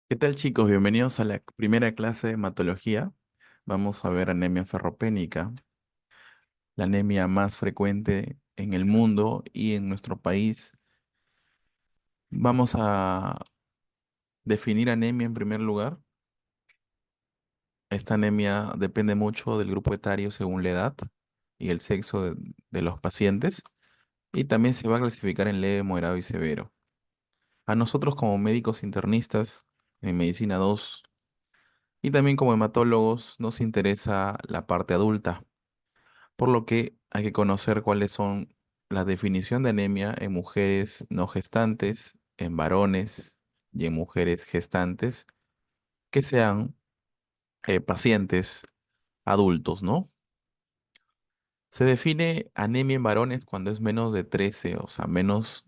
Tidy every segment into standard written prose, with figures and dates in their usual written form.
¿Qué tal, chicos? Bienvenidos a la primera clase de hematología. Vamos a ver anemia ferropénica, la anemia más frecuente en el mundo y en nuestro país. Vamos a definir anemia en primer lugar. Esta anemia depende mucho del grupo etario según la edad y el sexo de los pacientes, y también se va a clasificar en leve, moderado y severo. A nosotros como médicos internistas en medicina 2 y también como hematólogos nos interesa la parte adulta, por lo que hay que conocer cuáles son la definición de anemia en mujeres no gestantes, en varones y en mujeres gestantes que sean pacientes adultos, ¿no? Se define anemia en varones cuando es menos de 13, o sea, menos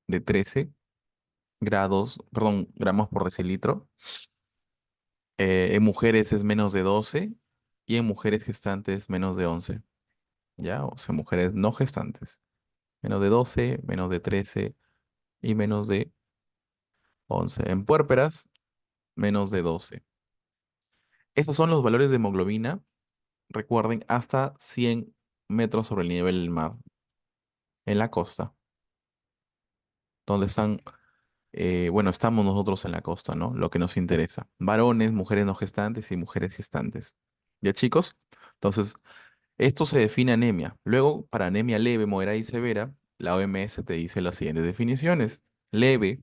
de 13 grados, perdón, gramos por decilitro. En mujeres es menos de 12 y en mujeres gestantes menos de 11, ¿ya? O sea, mujeres no gestantes. Menos de 12, menos de 13 y menos de 11. En puérperas, menos de 12. Estos son los valores de hemoglobina, recuerden, hasta 100 metros sobre el nivel del mar, en la costa, donde están, bueno, estamos nosotros en la costa, ¿no? Lo que nos interesa. Varones, mujeres no gestantes y mujeres gestantes. ¿Ya, chicos? Entonces, esto se define anemia. Luego, para anemia leve, moderada y severa, la OMS te dice las siguientes definiciones. Leve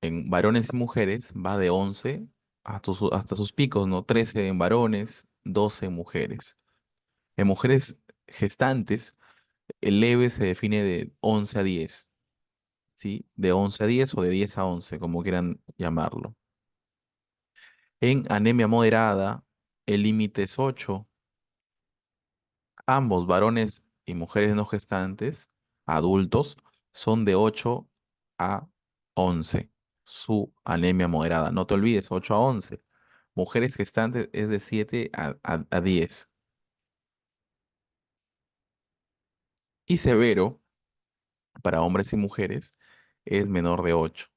en varones y mujeres va de 11 hasta sus picos, ¿no? 13 en varones, 12 en mujeres. En mujeres gestantes, el leve se define de 11 a 10, ¿sí? De 11 a 10 o de 10 a 11, como quieran llamarlo. En anemia moderada, el límite es 8. Ambos, varones y mujeres no gestantes, adultos, son de 8 a 11. Su anemia moderada. No te olvides, 8 a 11. Mujeres gestantes es de 7 a 10. Y severo, para hombres y mujeres, es menor de 8.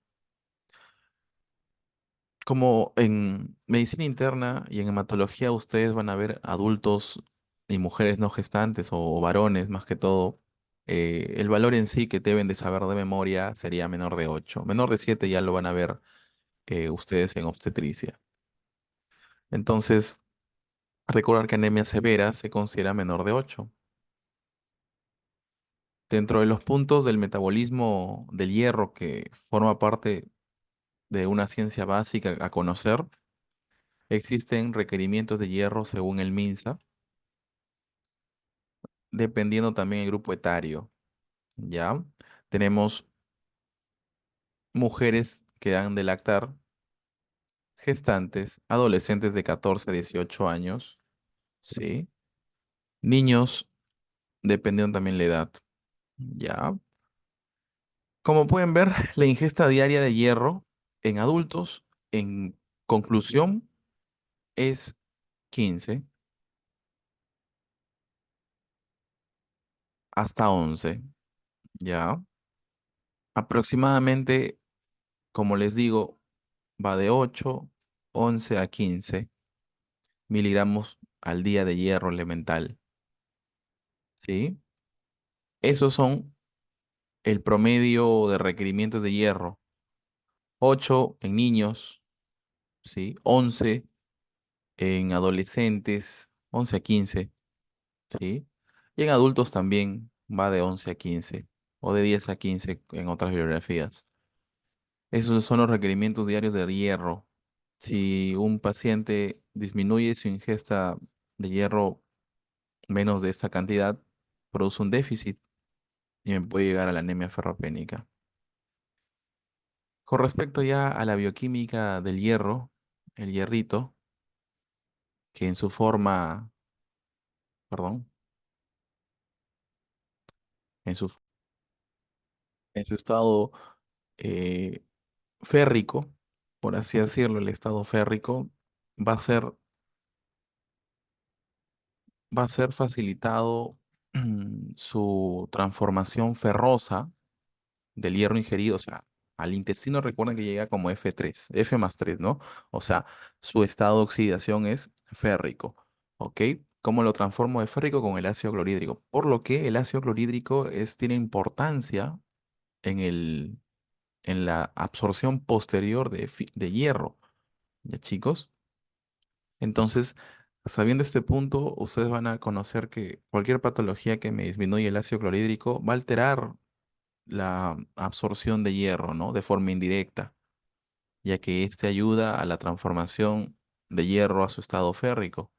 Como en medicina interna y en hematología ustedes van a ver adultos y mujeres no gestantes o varones más que todo, el valor en sí que deben de saber de memoria sería menor de 8. Menor de 7 ya lo van a ver ustedes en obstetricia. Entonces, recordar que anemia severa se considera menor de 8. Dentro de los puntos del metabolismo del hierro que forma parte de una ciencia básica a conocer, existen requerimientos de hierro según el MINSA, dependiendo también del grupo etario, ¿ya? Tenemos mujeres que dan de lactar, gestantes, adolescentes de 14 a 18 años, ¿sí? Niños, dependiendo también la edad, ¿ya? Como pueden ver, la ingesta diaria de hierro en adultos, en conclusión, es 15 hasta 11, ¿ya? Aproximadamente, como les digo, va de 8, 11 a 15 miligramos al día de hierro elemental, ¿sí? Esos son el promedio de requerimientos de hierro. 8 en niños, ¿sí? 11 en adolescentes, 11 a 15, ¿sí? Y en adultos también va de 11 a 15 o de 10 a 15 en otras bibliografías. Esos son los requerimientos diarios de hierro. Si un paciente disminuye su ingesta de hierro menos de esta cantidad, produce un déficit y me puede llegar a la anemia ferropénica. Con respecto ya a la bioquímica del hierro, el hierrito, que en su forma, perdón, en su, en su estado eh, férrico, por así decirlo, el estado férrico, va a ser, va a ser facilitado su transformación ferrosa del hierro ingerido, o sea, Al intestino recuerden que llega como F3, F más 3, ¿no? O sea, su estado de oxidación es férrico, ¿ok? ¿Cómo lo transformo de férrico con el ácido clorhídrico? Por lo que el ácido clorhídrico tiene importancia en en la absorción posterior de hierro, ¿ya chicos? Entonces, sabiendo este punto, ustedes van a conocer que cualquier patología que me disminuya el ácido clorhídrico va a alterar la absorción de hierro, ¿no? De forma indirecta, ya que este ayuda a la transformación de hierro a su estado férrico.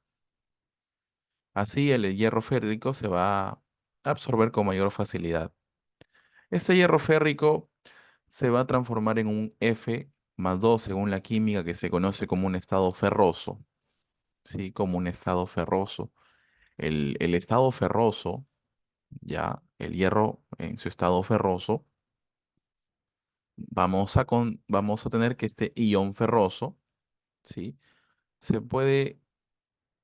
Así el hierro férrico se va a absorber con mayor facilidad. Este hierro férrico se va a transformar en un F más 2 según la química que se conoce como un estado ferroso, ¿sí? Como un estado ferroso. El estado ferroso, ya, el hierro en su estado ferroso, vamos a tener que este ion ferroso, ¿sí? Se puede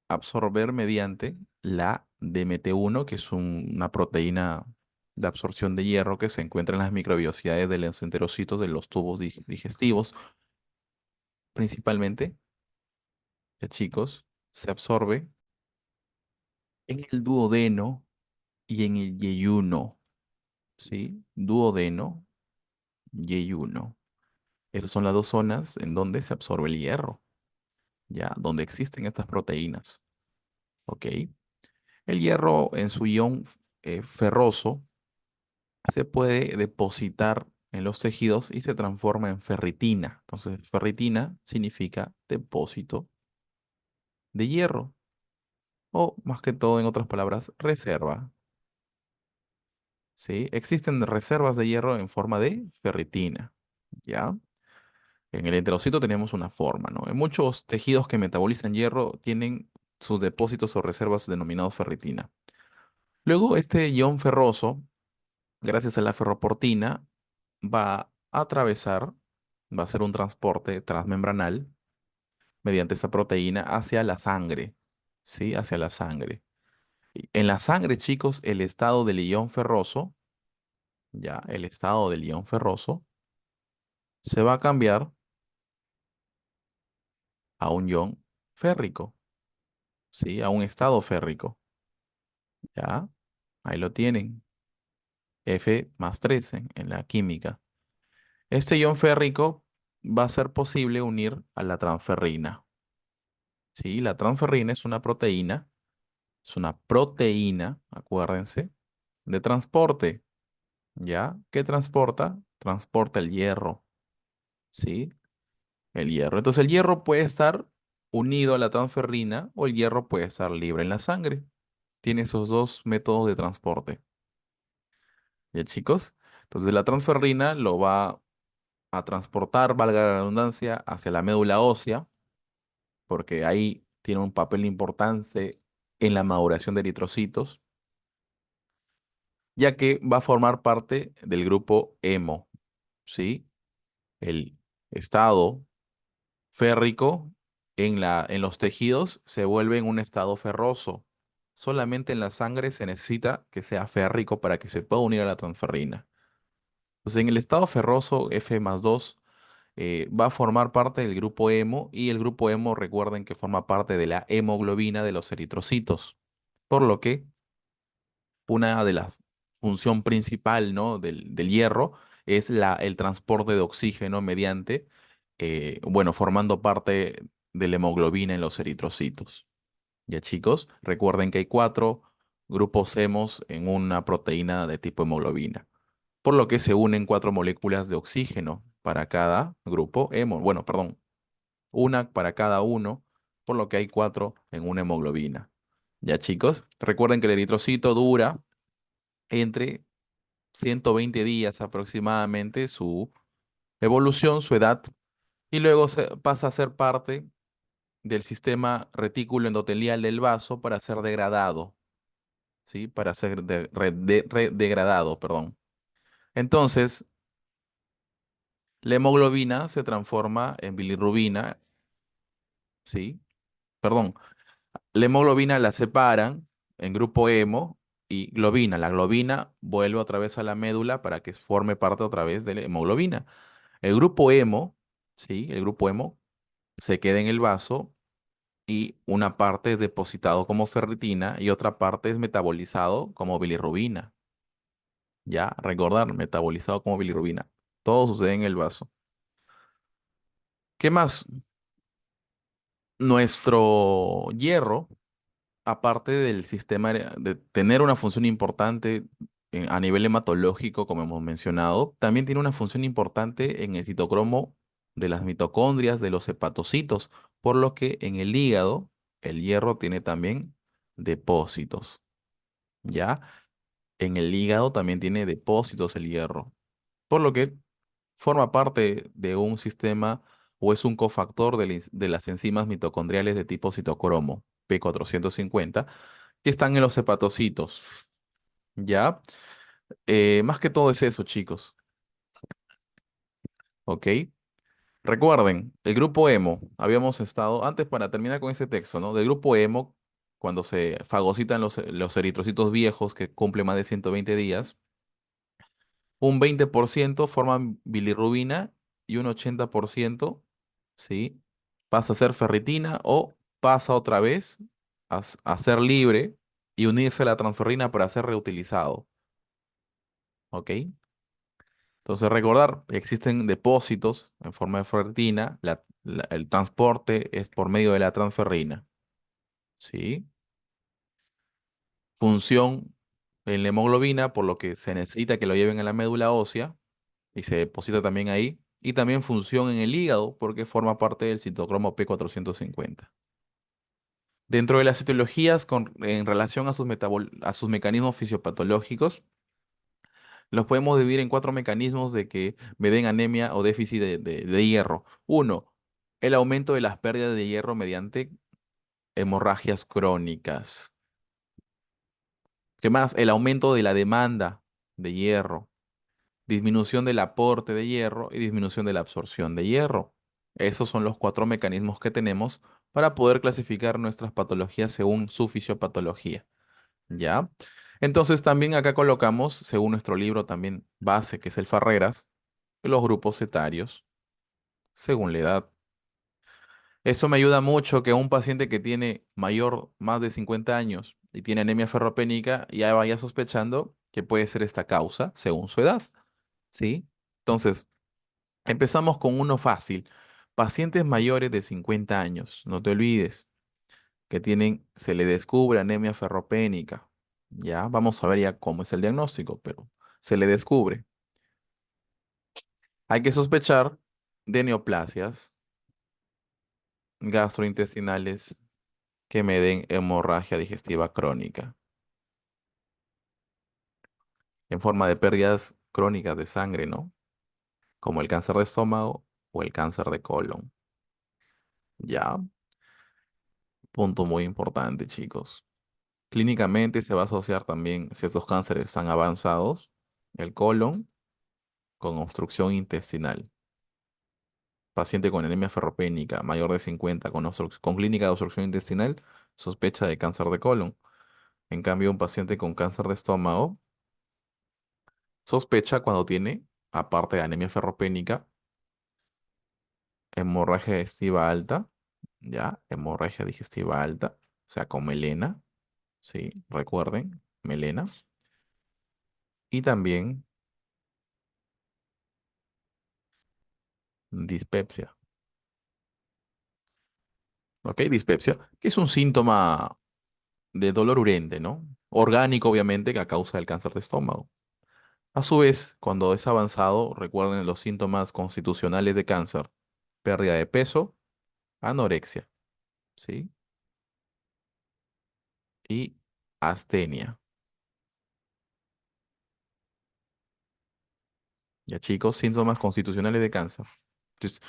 absorber mediante la DMT1, que es una proteína de absorción de hierro que se encuentra en las microbiosidades de los enterocitos de los tubos digestivos, principalmente, ya chicos, se absorbe en el duodeno y en el yeyuno, ¿sí? Duodeno, yeyuno. Esas son las dos zonas en donde se absorbe el hierro, ¿ya? Donde existen estas proteínas, ¿ok? El hierro en su ion ferroso se puede depositar en los tejidos y se transforma en ferritina. Entonces, ferritina significa depósito de hierro o, más que todo, en otras palabras, reserva. ¿Sí? Existen reservas de hierro en forma de ferritina, ¿ya? En el enterocito tenemos una forma, ¿no? En muchos tejidos que metabolizan hierro tienen sus depósitos o reservas denominados ferritina. Luego, este ion ferroso, gracias a la ferroportina, va a atravesar, va a hacer un transporte transmembranal mediante esa proteína hacia la sangre, ¿sí? Hacia la sangre. En la sangre, chicos, el estado del ion ferroso, ya, el estado del ion ferroso, se va a cambiar a un ion férrico, ¿sí? A un estado férrico, ya. Ahí lo tienen, F más 3 en la química. Este ion férrico va a ser posible unir a la transferrina, ¿sí? La transferrina es una proteína, acuérdense, de transporte, ¿ya? ¿Qué transporta? Transporta el hierro, ¿sí? El hierro. Entonces el hierro puede estar unido a la transferrina o el hierro puede estar libre en la sangre. Tiene esos dos métodos de transporte, ¿ya chicos? Entonces la transferrina lo va a transportar, valga la redundancia, hacia la médula ósea, porque ahí tiene un papel importante en la maduración de eritrocitos, ya que va a formar parte del grupo hemo, ¿sí? El estado férrico en los tejidos se vuelve en un estado ferroso. Solamente en la sangre se necesita que sea férrico para que se pueda unir a la transferrina. Entonces, en el estado ferroso F más 2 va a formar parte del grupo hemo y el grupo hemo, recuerden que forma parte de la hemoglobina de los eritrocitos. Por lo que una de las función principal, ¿no? del hierro es el transporte de oxígeno mediante, bueno, formando parte de la hemoglobina en los eritrocitos. Ya chicos, recuerden que hay cuatro grupos hemos en una proteína de tipo hemoglobina, por lo que se unen cuatro moléculas de oxígeno para cada grupo hemo. Bueno, perdón, una para cada uno, por lo que hay cuatro en una hemoglobina. Ya chicos, recuerden que el eritrocito dura entre 120 días aproximadamente su evolución, su edad, y luego pasa a ser parte del sistema retículo endotelial del vaso para ser degradado, ¿sí? Para ser degradado, perdón. Entonces, la hemoglobina se transforma en bilirrubina, ¿sí? Perdón, la hemoglobina la separan en grupo hemo y globina. La globina vuelve otra vez a la médula para que forme parte otra vez de la hemoglobina. El grupo hemo, ¿sí? El grupo hemo se queda en el vaso y una parte es depositado como ferritina y otra parte es metabolizado como bilirrubina. Ya, recordar, metabolizado como bilirrubina. Todo sucede en el vaso. ¿Qué más? Nuestro hierro, aparte del sistema de tener una función importante a nivel hematológico, como hemos mencionado, también tiene una función importante en el citocromo de las mitocondrias, de los hepatocitos, por lo que en el hígado el hierro tiene también depósitos, ¿ya? En el hígado también tiene depósitos el hierro, por lo que forma parte de un sistema o es un cofactor de las enzimas mitocondriales de tipo citocromo P450 que están en los hepatocitos, ¿ya? Más que todo es eso, chicos, ¿ok? Recuerden, el grupo hemo, habíamos estado, antes para terminar con ese texto, ¿no? Del grupo hemo, cuando se fagocitan los eritrocitos viejos que cumplen más de 120 días, un 20% forman bilirrubina y un 80%, ¿sí? Pasa a ser ferritina o pasa otra vez a ser libre y unirse a la transferrina para ser reutilizado, ¿ok? Entonces recordar, existen depósitos en forma de ferritina, el transporte es por medio de la transferrina, ¿sí? Función en la hemoglobina, por lo que se necesita que lo lleven a la médula ósea y se deposita también ahí. Y también función en el hígado porque forma parte del citocromo P450. Dentro de las etiologías en relación a a sus mecanismos fisiopatológicos, los podemos dividir en cuatro mecanismos de que me den anemia o déficit de hierro. Uno, el aumento de las pérdidas de hierro mediante hemorragias crónicas. ¿Qué más? El aumento de la demanda de hierro, disminución del aporte de hierro y disminución de la absorción de hierro. Esos son los cuatro mecanismos que tenemos para poder clasificar nuestras patologías según su fisiopatología. ¿Ya? Entonces también acá colocamos, según nuestro libro también base, que es el Farreras, los grupos etarios, según la edad. Eso me ayuda mucho que un paciente que tiene más de 50 años y tiene anemia ferropénica ya vaya sospechando que puede ser esta causa según su edad, ¿sí? Entonces, empezamos con uno fácil. Pacientes mayores de 50 años, no te olvides que se le descubre anemia ferropénica. Ya, vamos a ver ya cómo es el diagnóstico, pero se le descubre. Hay que sospechar de neoplasias gastrointestinales que me den hemorragia digestiva crónica en forma de pérdidas crónicas de sangre, ¿no? Como el cáncer de estómago o el cáncer de colon. Ya, punto muy importante, chicos. Clínicamente se va a asociar también, si estos cánceres están avanzados, el colon con obstrucción intestinal. Paciente con anemia ferropénica mayor de 50 con clínica de obstrucción intestinal, sospecha de cáncer de colon. En cambio, un paciente con cáncer de estómago sospecha cuando tiene, aparte de anemia ferropénica, hemorragia digestiva alta, ¿ya? Hemorragia digestiva alta, o sea, con melena, ¿sí? Recuerden, melena. Y también dispepsia, ¿ok? Dispepsia, que es un síntoma de dolor urente, ¿no? Orgánico, obviamente, que a causa del cáncer de estómago. A su vez, cuando es avanzado, recuerden los síntomas constitucionales de cáncer, pérdida de peso, anorexia, ¿sí? Y astenia. Ya chicos, síntomas constitucionales de cáncer. Entonces,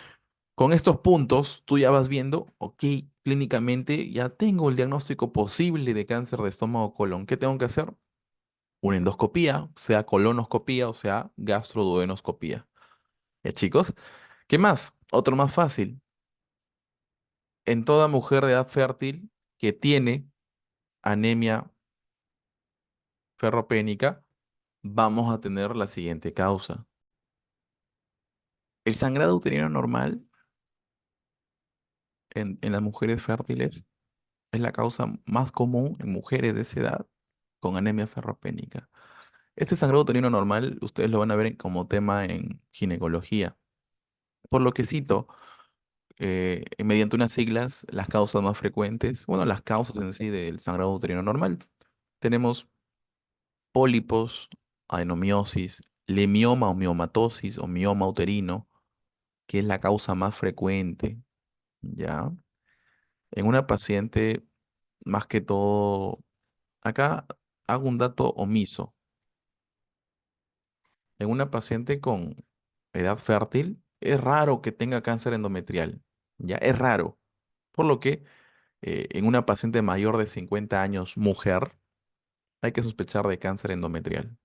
con estos puntos, tú ya vas viendo, ok, clínicamente ya tengo el diagnóstico posible de cáncer de estómago o colon. ¿Qué tengo que hacer? Una endoscopía, sea colonoscopía o sea gastroduodenoscopía. Ya chicos, ¿qué más? Otro más fácil. En toda mujer de edad fértil que tiene anemia ferropénica, vamos a tener la siguiente causa. El sangrado uterino normal en las mujeres fértiles es la causa más común en mujeres de esa edad con anemia ferropénica. Este sangrado uterino normal, ustedes lo van a ver como tema en ginecología. Por lo que cito, mediante unas siglas, las causas más frecuentes, bueno, las causas en sí del sangrado uterino normal. Tenemos pólipos, adenomiosis, lemioma o miomatosis o mioma uterino, que es la causa más frecuente, ¿ya? En una paciente, más que todo, acá hago un dato omiso. En una paciente con edad fértil, es raro que tenga cáncer endometrial, ¿ya? Es raro. Por lo que en una paciente mayor de 50 años, mujer, hay que sospechar de cáncer endometrial.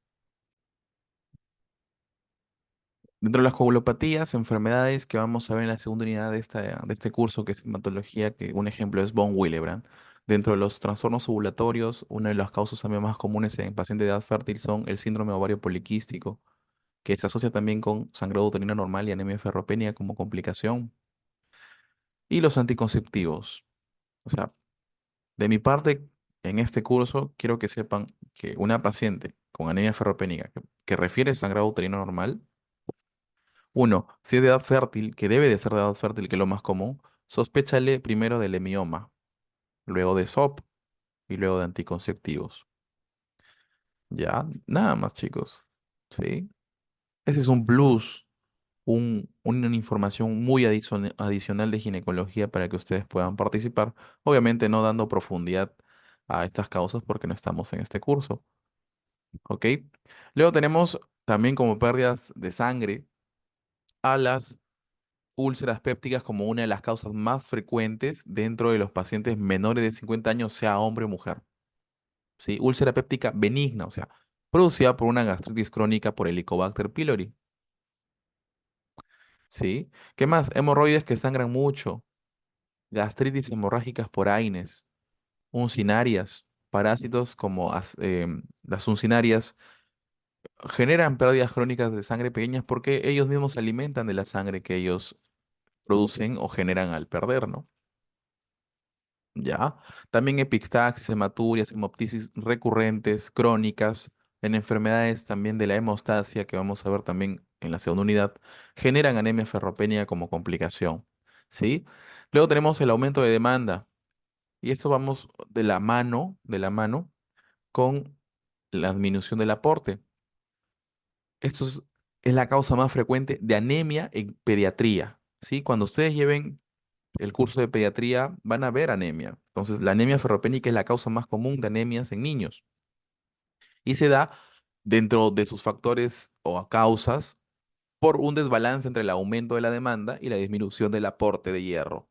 Dentro de las coagulopatías, enfermedades que vamos a ver en la segunda unidad de este curso, que es hematología, que un ejemplo es von Willebrand. Dentro de los trastornos ovulatorios, una de las causas también más comunes en pacientes de edad fértil son el síndrome ovario poliquístico, que se asocia también con sangrado uterino normal y anemia ferropenia como complicación. Y los anticonceptivos. O sea, de mi parte, en este curso, quiero que sepan que una paciente con anemia ferropénica que refiere sangrado uterino normal, uno, si es de edad fértil, que debe de ser de edad fértil, que es lo más común, sospéchale primero del hemioma, luego de SOP y luego de anticonceptivos. Ya, nada más, chicos. ¿Sí? Ese es un plus, una información muy adicional de ginecología para que ustedes puedan participar. Obviamente no dando profundidad a estas causas porque no estamos en este curso. ¿Ok? Luego tenemos también como pérdidas de sangre a las úlceras pépticas como una de las causas más frecuentes dentro de los pacientes menores de 50 años, sea hombre o mujer. ¿Sí? Úlcera péptica benigna, o sea, producida por una gastritis crónica por Helicobacter pylori. ¿Sí? ¿Qué más? Hemorroides que sangran mucho, gastritis hemorrágicas por AINES, uncinarias, parásitos como las uncinarias generan pérdidas crónicas de sangre pequeñas porque ellos mismos se alimentan de la sangre que ellos producen o generan al perder, ¿no? Ya. También epistaxis, hematurias, hemoptisis recurrentes, crónicas, en enfermedades también de la hemostasia, que vamos a ver también en la segunda unidad, generan anemia ferropénica como complicación. ¿Sí? Luego tenemos el aumento de demanda. Y esto vamos de la mano con la disminución del aporte. Esto es la causa más frecuente de anemia en pediatría. ¿Sí? Cuando ustedes lleven el curso de pediatría van a ver anemia. Entonces, la anemia ferropénica es la causa más común de anemias en niños y se da dentro de sus factores o causas por un desbalance entre el aumento de la demanda y la disminución del aporte de hierro.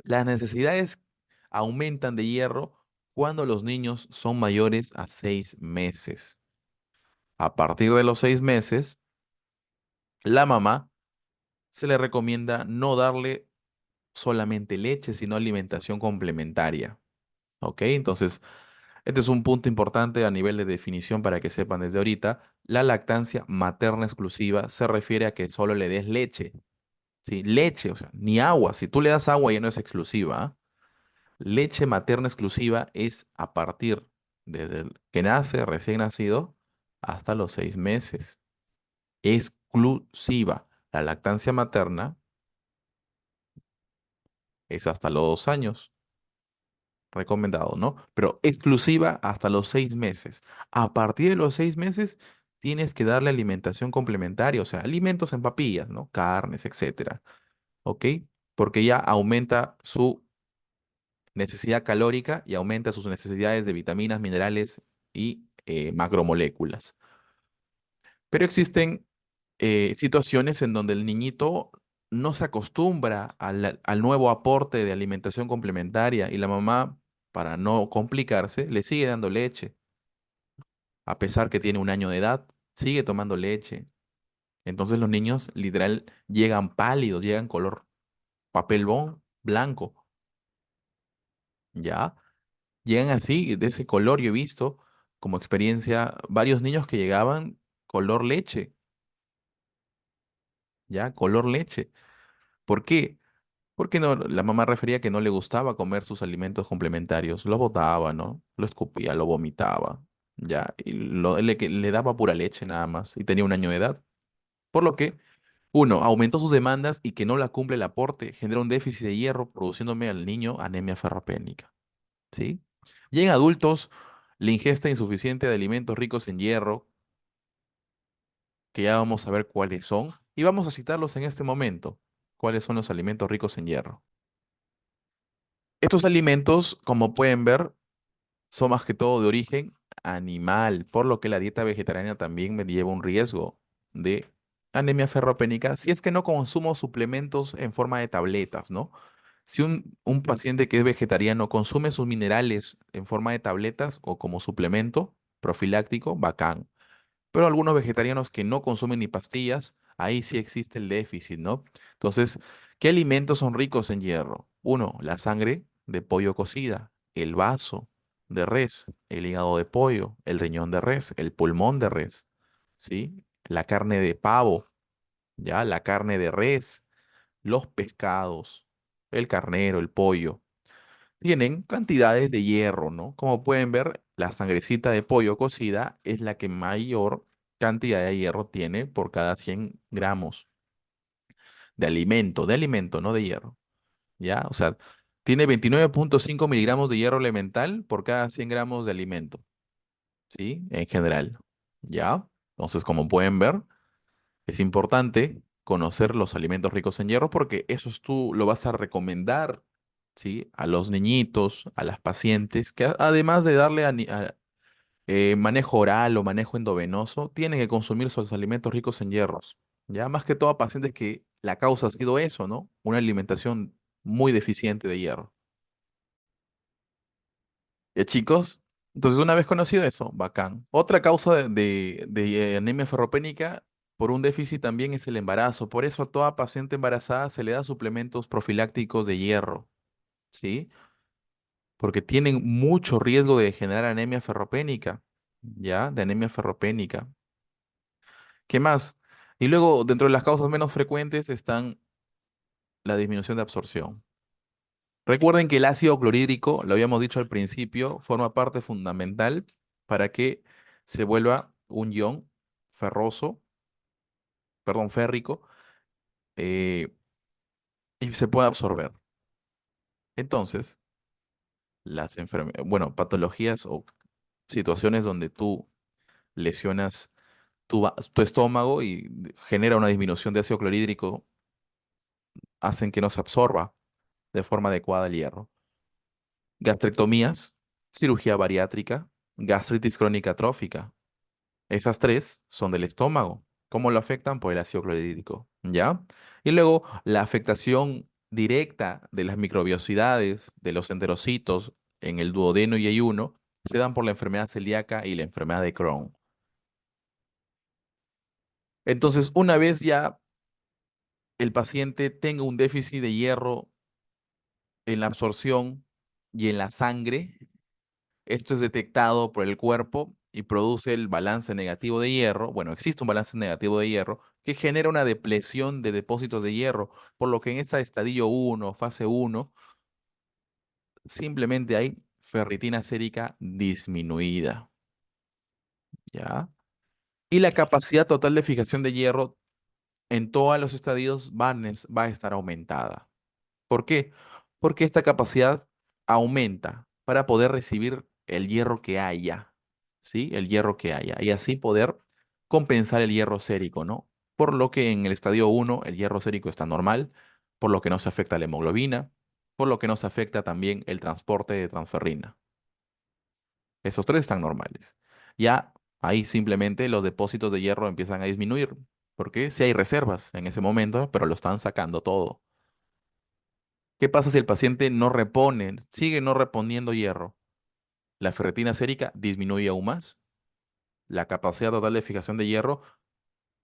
Las necesidades aumentan de hierro cuando los niños son mayores a 6 meses. A partir de los 6 meses, la mamá se le recomienda no darle solamente leche, sino alimentación complementaria. ¿Ok? Entonces, este es un punto importante a nivel de definición para que sepan desde ahorita. La lactancia materna exclusiva se refiere a que solo le des leche. ¿Sí? Leche, o sea, ni agua. Si tú le das agua ya no es exclusiva. ¿Ah? Leche materna exclusiva es a partir desde el que nace, recién nacido, hasta los 6 meses. Exclusiva. La lactancia materna es hasta los 2 años. Recomendado, ¿no? Pero exclusiva hasta los 6 meses. A partir de los 6 meses tienes que darle alimentación complementaria, o sea, alimentos en papillas, ¿no? Carnes, etcétera, ¿ok? Porque ya aumenta su necesidad calórica y aumenta sus necesidades de vitaminas, minerales y macromoléculas. Pero existen situaciones en donde el niñito no se acostumbra al nuevo aporte de alimentación complementaria y la mamá, para no complicarse, le sigue dando leche. A pesar que tiene un año de edad, sigue tomando leche. Entonces los niños literal llegan pálidos, llegan color papel blanco, ¿ya? Llegan así, de ese color. Yo he visto como experiencia varios niños que llegaban color leche. ¿ya? Color leche. ¿Por qué? Porque no, la mamá refería que no le gustaba comer sus alimentos complementarios. Lo botaba, ¿no? Lo escupía, lo vomitaba, ¿ya? Y le daba pura leche nada más y tenía 1 año de edad. Por lo que, uno, aumentó sus demandas y que no la cumple el aporte, genera un déficit de hierro, produciéndome al niño anemia ferropénica, ¿sí? Y en adultos, la ingesta insuficiente de alimentos ricos en hierro, que ya vamos a ver cuáles son, y vamos a citarlos en este momento. ¿Cuáles son los alimentos ricos en hierro? Estos alimentos, como pueden ver, son más que todo de origen animal, por lo que la dieta vegetariana también me lleva un riesgo de anemia ferropénica si es que no consumo suplementos en forma de tabletas, ¿no? Si un paciente que es vegetariano consume sus minerales en forma de tabletas o como suplemento profiláctico, bacán. Pero algunos vegetarianos que no consumen ni pastillas, ahí sí existe el déficit, ¿no? Entonces, ¿qué alimentos son ricos en hierro? Uno, la sangre de pollo cocida, el vaso de res, el hígado de pollo, el riñón de res, el pulmón de res, ¿sí? La carne de pavo, ¿ya? La carne de res, los pescados, el carnero, el pollo tienen cantidades de hierro, ¿no? Como pueden ver, la sangrecita de pollo cocida es la que mayor cantidad de hierro tiene por cada 100 gramos de alimento, no de hierro, ¿ya? O sea, tiene 29,5 miligramos de hierro elemental por cada 100 gramos de alimento, ¿sí? En general, ¿ya? Entonces, como pueden ver, es importante conocer los alimentos ricos en hierro porque esos tú lo vas a recomendar, ¿sí? A los niñitos, a las pacientes, que además de darle manejo oral o manejo endovenoso, tienen que consumir sus alimentos ricos en hierros. Ya más que todo a pacientes que la causa ha sido eso, ¿no? Una alimentación muy deficiente de hierro. ¿Ya chicos? Entonces, una vez conocido eso, bacán. Otra causa de anemia ferropénica por un déficit también es el embarazo. Por eso a toda paciente embarazada se le da suplementos profilácticos de hierro, ¿sí? Porque tienen mucho riesgo de generar anemia ferropénica, ¿ya? De anemia ferropénica. ¿Qué más? Y luego, dentro de las causas menos frecuentes están la disminución de absorción. Recuerden que el ácido clorhídrico, lo habíamos dicho al principio, forma parte fundamental para que se vuelva un ion ferroso, perdón, férrico, eh, y se pueda absorber. Entonces, bueno, patologías o situaciones donde tú lesionas tu estómago y genera una disminución de ácido clorhídrico, hacen que no se absorba de forma adecuada el hierro. Gastrectomías, cirugía bariátrica, gastritis crónica trófica. Esas tres son del estómago. ¿Cómo lo afectan? Por el ácido clorhídrico, ¿ya? Y luego la afectación directa de las microbiosidades, de los enterocitos en el duodeno y ayuno, se dan por la enfermedad celíaca y la enfermedad de Crohn. Entonces, una vez ya el paciente tenga un déficit de hierro en la absorción y en la sangre, esto es detectado por el cuerpo y produce el balance negativo de hierro. Bueno, existe un balance negativo de hierro que genera una depresión de depósitos de hierro, por lo que en esta estadio uno, fase uno, simplemente hay ferritina sérica disminuida, ¿ya? Y la capacidad total de fijación de hierro en todos los estadios va a estar aumentada. ¿Por qué? Porque esta capacidad aumenta para poder recibir el hierro que haya, ¿sí? El hierro que haya, y así poder compensar el hierro sérico, ¿no? Por lo que en el estadio uno el hierro sérico está normal, por lo que no se afecta la hemoglobina, por lo que no se afecta también el transporte de transferrina. Esos tres están normales. Ya ahí simplemente los depósitos de hierro empiezan a disminuir, porque sí hay reservas en ese momento, pero lo están sacando todo. ¿Qué pasa si el paciente no repone, sigue no reponiendo hierro? La ferritina sérica disminuye aún más. La capacidad total de fijación de hierro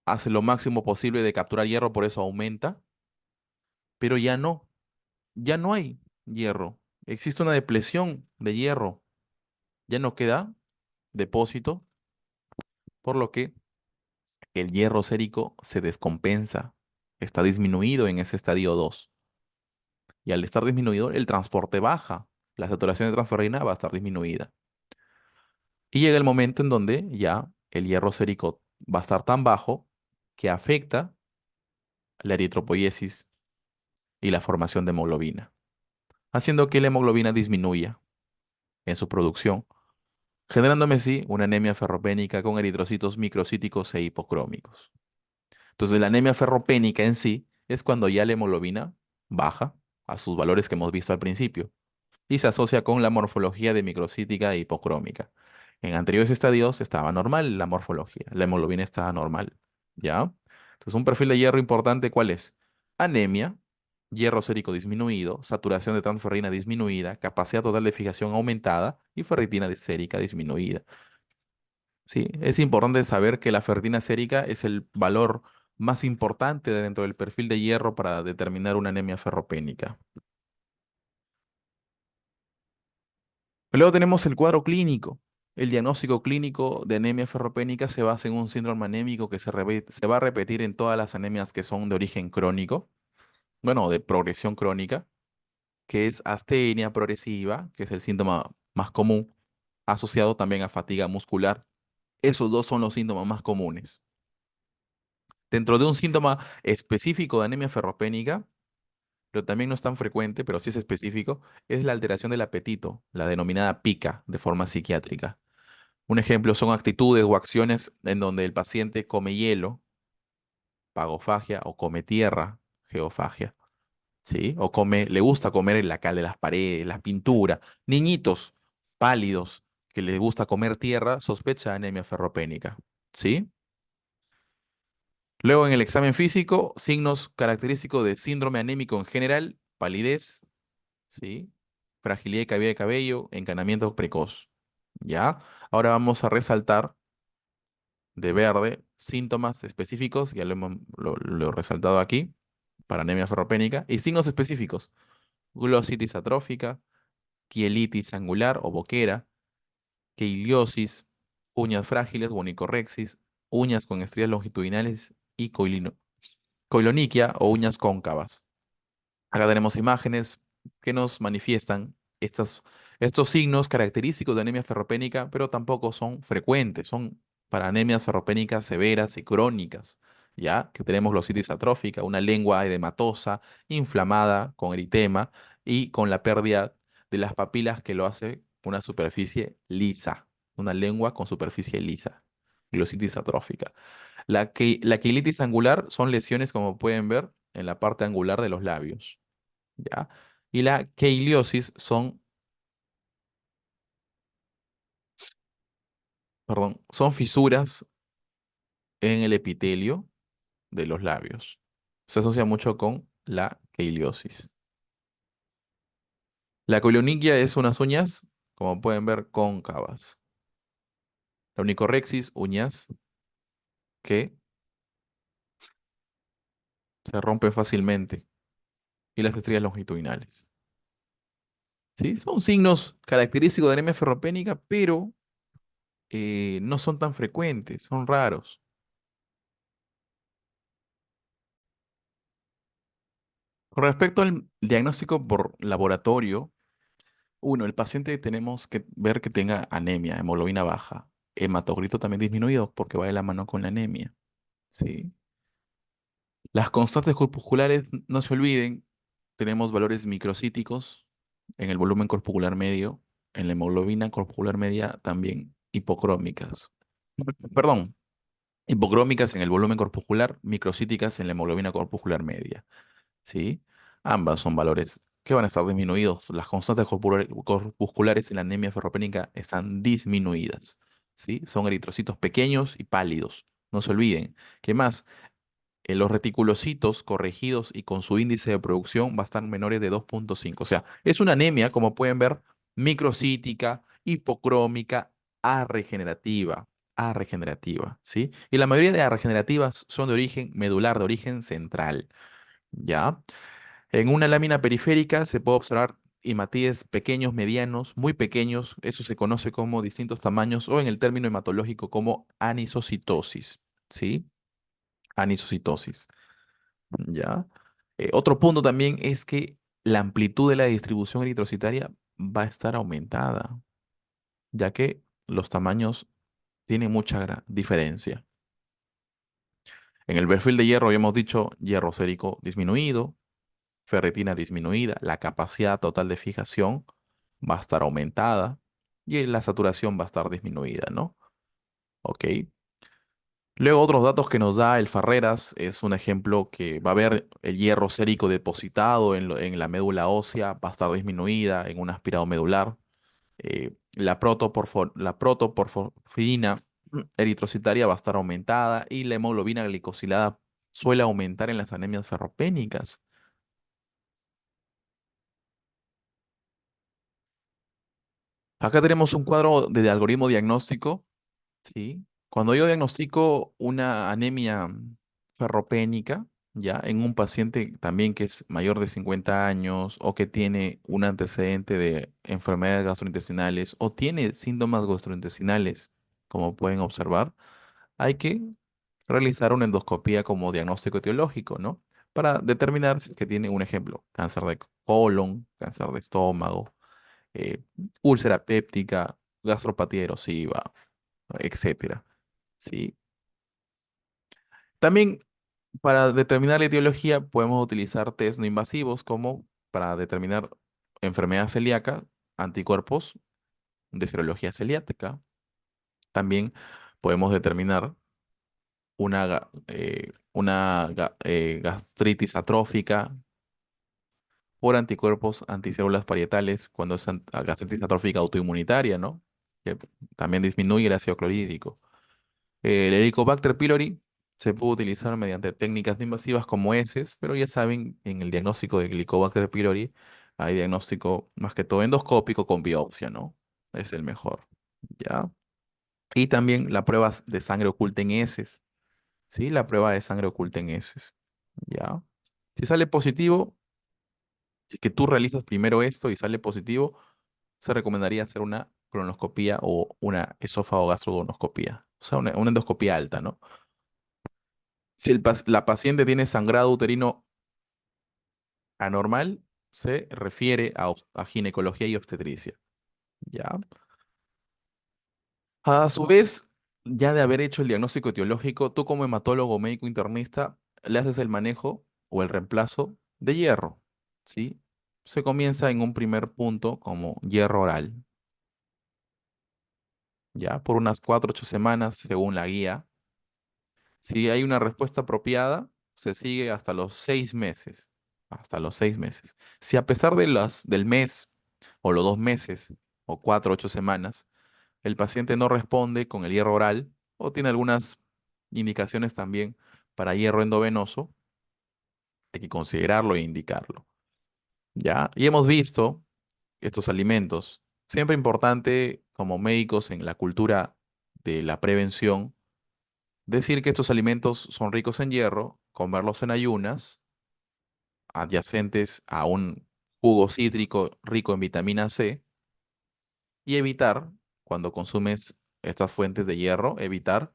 hace lo máximo posible de capturar hierro, por eso aumenta, pero ya no hay hierro. Existe una depresión de hierro. Ya no queda depósito, por lo que el hierro sérico se descompensa. está disminuido en ese estadio 2. Y al estar disminuido, el transporte baja. La saturación de transferrina va a estar disminuida. Y llega el momento en donde ya el hierro sérico va a estar tan bajo que afecta la eritropoiesis y la formación de hemoglobina, haciendo que la hemoglobina disminuya en su producción, generándome así una anemia ferropénica con eritrocitos microcíticos e hipocrómicos. Entonces, la anemia ferropénica en sí es cuando ya la hemoglobina baja a sus valores que hemos visto al principio y se asocia con la morfología de microcítica e hipocrómica. En anteriores estadios estaba normal la morfología, la hemoglobina estaba normal, ¿ya? Entonces, un perfil de hierro importante, ¿cuál es? Anemia, hierro sérico disminuido, saturación de transferrina disminuida, capacidad total de fijación aumentada y ferritina sérica disminuida. Sí, es importante saber que la ferritina sérica es el valor más importante dentro del perfil de hierro para determinar una anemia ferropénica. Luego tenemos el cuadro clínico. El diagnóstico clínico de anemia ferropénica se basa en un síndrome anémico que se va a repetir en todas las anemias que son de origen crónico, bueno, de progresión crónica, que es astenia progresiva, que es el síntoma más común, asociado también a fatiga muscular. Esos dos son los síntomas más comunes. Dentro de un síntoma específico de anemia ferropénica, pero también no es tan frecuente, pero sí es específico, es la alteración del apetito, la denominada pica, de forma psiquiátrica. Un ejemplo son actitudes o acciones en donde el paciente come hielo, pagofagia, o come tierra, geofagia, ¿sí? O come, le gusta comer en la cal de las paredes, las pinturas. Niñitos pálidos que les gusta comer tierra, sospecha de anemia ferropénica, ¿sí? Luego en el examen físico, signos característicos de síndrome anémico en general, palidez, ¿sí? Fragilidad de cavidad de cabello, encanamiento precoz, ¿ya? Ahora vamos a resaltar de verde, síntomas específicos, ya lo he resaltado aquí, para anemia ferropénica, y signos específicos, glositis atrófica, quielitis angular o boquera, queiliosis, uñas frágiles, onicorexis, uñas con estrías longitudinales y coiloniquia o uñas cóncavas. Acá tenemos imágenes que nos manifiestan estos signos característicos de anemia ferropénica, pero tampoco son frecuentes, son para anemias ferropénicas severas y crónicas, ¿ya? Que tenemos glositis atrófica, una lengua edematosa, inflamada, con eritema y con la pérdida de las papilas que lo hace una superficie lisa, una lengua con superficie lisa, glositis atrófica. La quilitis angular son lesiones, como pueden ver, en la parte angular de los labios. ¿Ya? Y la queiliosis son fisuras en el epitelio de los labios. Se asocia mucho con la queiliosis. La coiloniquia es unas uñas, como pueden ver, cóncavas. La onicorexis, uñas que se rompen fácilmente. Y las estrías longitudinales. ¿Sí? Son signos característicos de anemia ferropénica, pero no son tan frecuentes, son raros. Con respecto al diagnóstico por laboratorio, uno, el paciente tenemos que ver que tenga anemia, hemoglobina baja, hematocrito también disminuido porque va de la mano con la anemia, ¿sí? Las constantes corpusculares, no se olviden, tenemos valores microcíticos en el volumen corpuscular medio, en la hemoglobina corpuscular media también hipocrómicas. Perdón, hipocrómicas en el volumen corpuscular, microcíticas en la hemoglobina corpuscular media. ¿Sí? Ambas son valores que van a estar disminuidos. Las constantes corpusculares en la anemia ferropénica están disminuidas, ¿sí? Son eritrocitos pequeños y pálidos. No se olviden. ¿Qué más? Los reticulocitos corregidos y con su índice de producción va a estar menores de 2,5. O sea, es una anemia, como pueden ver, microcítica, hipocrómica, arregenerativa. Arregenerativa, ¿sí? Y la mayoría de arregenerativas son de origen medular, de origen central. ¿Ya? En una lámina periférica se puede observar hematíes pequeños, medianos, muy pequeños, eso se conoce como distintos tamaños o en el término hematológico como anisocitosis, ¿sí? Anisocitosis. ¿Ya? Otro punto también es que la amplitud de la distribución eritrocitaria va a estar aumentada, ya que los tamaños tienen mucha diferencia. En el perfil de hierro habíamos dicho hierro sérico disminuido, ferritina disminuida, la capacidad total de fijación va a estar aumentada y la saturación va a estar disminuida, ¿no? Ok. Luego otros datos que nos da el Farreras es un ejemplo que va a haber el hierro sérico depositado en la médula ósea, va a estar disminuida en un aspirado medular. La protoporfirina eritrocitaria va a estar aumentada y la hemoglobina glicosilada suele aumentar en las anemias ferropénicas. Acá tenemos un cuadro de algoritmo diagnóstico. Sí. Cuando yo diagnostico una anemia ferropénica, ya en un paciente también que es mayor de 50 años o que tiene un antecedente de enfermedades gastrointestinales o tiene síntomas gastrointestinales, como pueden observar, hay que realizar una endoscopía como diagnóstico etiológico, ¿no? Para determinar si es que tiene un ejemplo, cáncer de colon, cáncer de estómago, eh, úlcera péptica, gastropatía erosiva, etcétera. ¿Sí? También para determinar la etiología podemos utilizar test no invasivos como para determinar enfermedad celíaca, anticuerpos de serología celiática. También podemos determinar una gastritis atrófica por anticuerpos anticélulas parietales cuando es gastritis atrófica autoinmunitaria, ¿no? Que también disminuye el ácido clorhídrico. El Helicobacter pylori se puede utilizar mediante técnicas no invasivas como heces, pero ya saben, en el diagnóstico de Helicobacter pylori hay diagnóstico más que todo endoscópico con biopsia, ¿no? Es el mejor, ¿ya? Y también la prueba de sangre oculta en heces, ¿sí? La prueba de sangre oculta en heces, ¿ya? Si sale positivo, si es que tú realizas primero esto y sale positivo, se recomendaría hacer una colonoscopía o una esófago gastroduodenoscopía, o sea, una endoscopía alta, ¿no? Si la paciente tiene sangrado uterino anormal, se refiere a ginecología y obstetricia. ¿Ya? A su vez, ya de haber hecho el diagnóstico etiológico, tú como hematólogo médico internista le haces el manejo o el reemplazo de hierro. ¿Sí? Se comienza en un primer punto como hierro oral, ya por unas 4 o 8 semanas según la guía. Si hay una respuesta apropiada, se sigue hasta los 6 meses. Hasta los 6 meses. Si a pesar del mes, o los 2 meses, o 4 o 8 semanas, el paciente no responde con el hierro oral, o tiene algunas indicaciones también para hierro endovenoso, hay que considerarlo e indicarlo. ¿Ya? Y hemos visto estos alimentos. Siempre importante, como médicos en la cultura de la prevención, decir que estos alimentos son ricos en hierro, comerlos en ayunas, adyacentes a un jugo cítrico rico en vitamina C, y evitar, cuando consumes estas fuentes de hierro, evitar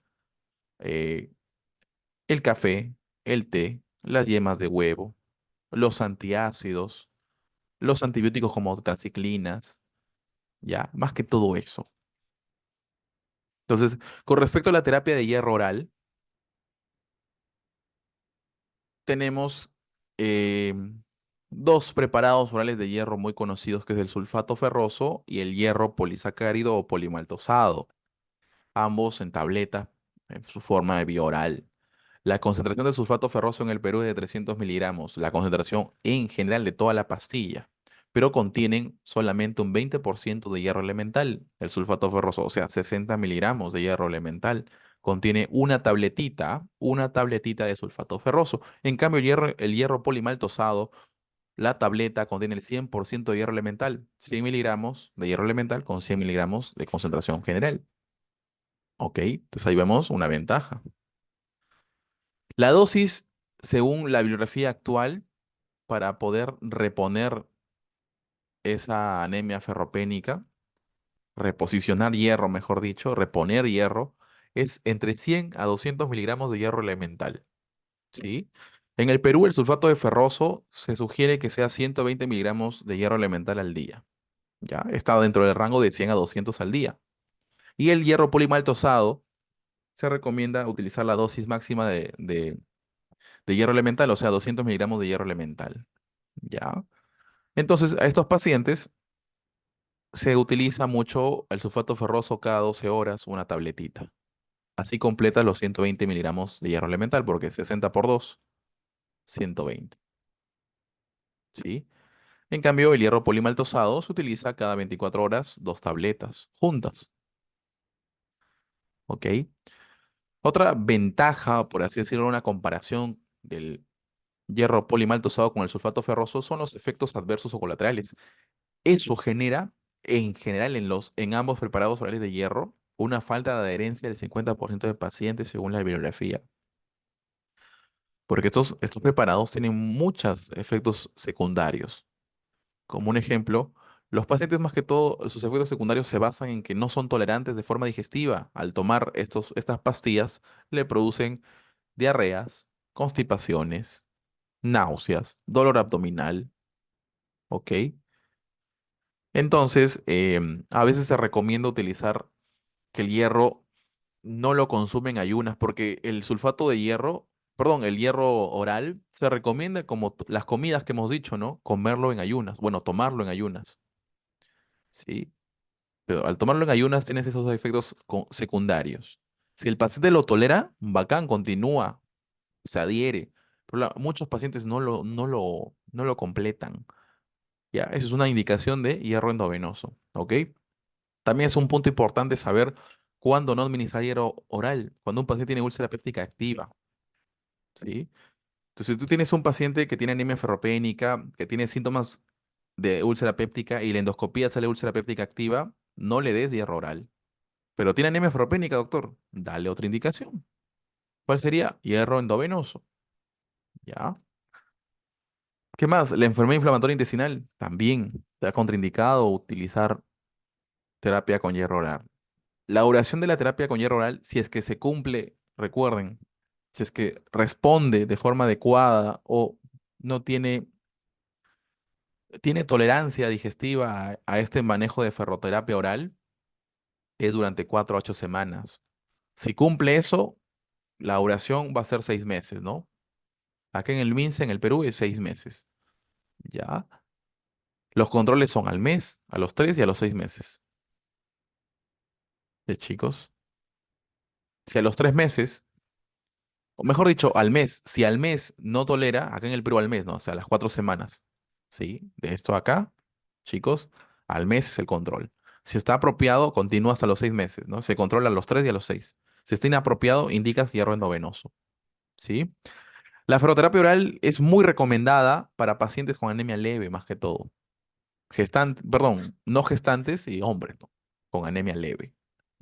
eh, el café, el té, las yemas de huevo, los antiácidos, los antibióticos como tetraciclinas, ya, más que todo eso. Entonces, con respecto a la terapia de hierro oral, tenemos eh, dos preparados orales de hierro muy conocidos, que es el sulfato ferroso y el hierro polisacárido o polimaltosado, ambos en tableta, en su forma de vía oral. La concentración de sulfato ferroso en el Perú es de 300 miligramos, la concentración en general de toda la pastilla, pero contienen solamente un 20% de hierro elemental, el sulfato ferroso, o sea, 60 miligramos de hierro elemental. Contiene una tabletita de sulfato ferroso. En cambio, el hierro polimaltosado, la tableta contiene el 100% de hierro elemental, 100 miligramos de hierro elemental con 100 miligramos de concentración general. Ok, entonces ahí vemos una ventaja. La dosis, según la bibliografía actual, para poder reponer esa anemia ferropénica, reposicionar hierro, mejor dicho, reponer hierro, es entre 100 a 200 miligramos de hierro elemental. ¿Sí? En el Perú, el sulfato de ferroso se sugiere que sea 120 miligramos de hierro elemental al día. ¿Ya? Está dentro del rango de 100 a 200 al día. Y el hierro polimaltosado se recomienda utilizar la dosis máxima de hierro elemental, o sea, 200 miligramos de hierro elemental. ¿Ya? Entonces, a estos pacientes se utiliza mucho el sulfato ferroso cada 12 horas, una tabletita. Así completa los 120 miligramos de hierro elemental, porque 60 por 2, 120. ¿Sí? En cambio, el hierro polimaltosado se utiliza cada 24 horas, dos tabletas juntas. ¿Ok? Otra ventaja, por así decirlo, una comparación del hierro polimaltosado con el sulfato ferroso son los efectos adversos o colaterales. Eso genera, en general, en ambos preparados orales de hierro, una falta de adherencia del 50% de pacientes según la bibliografía. Porque estos preparados tienen muchos efectos secundarios. Como un ejemplo, los pacientes más que todo, sus efectos secundarios se basan en que no son tolerantes de forma digestiva. Al tomar estas pastillas, le producen diarreas, constipaciones, náuseas, dolor abdominal, ¿ok? Entonces, a veces se recomienda utilizar que el hierro no lo consume en ayunas, porque el sulfato de hierro, perdón, el hierro oral, se recomienda como las comidas que hemos dicho, ¿no? Comerlo en ayunas, bueno, tomarlo en ayunas, ¿sí? Pero al tomarlo en ayunas tienes esos efectos secundarios. Si el paciente lo tolera, bacán, continúa, se adhiere. Pero muchos pacientes no lo completan. Ya, eso es una indicación de hierro endovenoso. ¿Ok? También es un punto importante saber cuándo no administrar hierro oral, cuando un paciente tiene úlcera péptica activa. ¿Sí? Entonces, si tú tienes un paciente que tiene anemia ferropénica, que tiene síntomas de úlcera péptica y la endoscopía sale úlcera péptica activa, no le des hierro oral. Pero tiene anemia ferropénica, doctor. Dale otra indicación. ¿Cuál sería? Hierro endovenoso. ¿Ya? ¿Qué más? La enfermedad inflamatoria intestinal. También está contraindicado utilizar terapia con hierro oral. La duración de la terapia con hierro oral, si es que se cumple, recuerden, si es que responde de forma adecuada o no tiene tolerancia digestiva a este manejo de ferroterapia oral, es durante 4 a 8 semanas. Si cumple eso, la duración va a ser 6 meses, ¿no? Acá en el MINSA, en el Perú, es 6 meses. ¿Ya? Los controles son al mes, a los 3 y a los 6 meses. ¿De chicos? Si a los 3 meses, o mejor dicho, al mes, si al mes no tolera, acá en el Perú al mes, ¿no? O sea, las 4 semanas. ¿Sí? De esto acá, chicos, al mes es el control. Si está apropiado, continúa hasta los 6 meses, ¿no? Se controla a los 3 y a los 6. Si está inapropiado, indicas hierro endovenoso. ¿Sí? La ferroterapia oral es muy recomendada para pacientes con anemia leve, más que todo. Perdón, no gestantes y hombres, ¿no? Con anemia leve.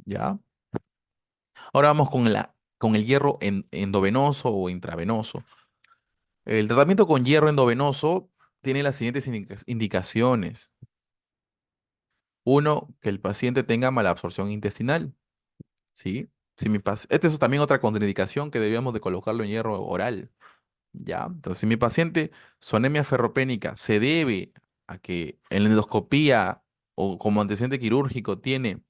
¿Ya? Ahora vamos con el hierro endovenoso o intravenoso. El tratamiento con hierro endovenoso tiene las siguientes indicaciones. Uno, que el paciente tenga malabsorción intestinal. ¿Sí? Esta es también otra contraindicación que debíamos de colocarlo en hierro oral. ¿Ya? Entonces, si mi paciente, su anemia ferropénica se debe a que en la endoscopía o como antecedente quirúrgico tiene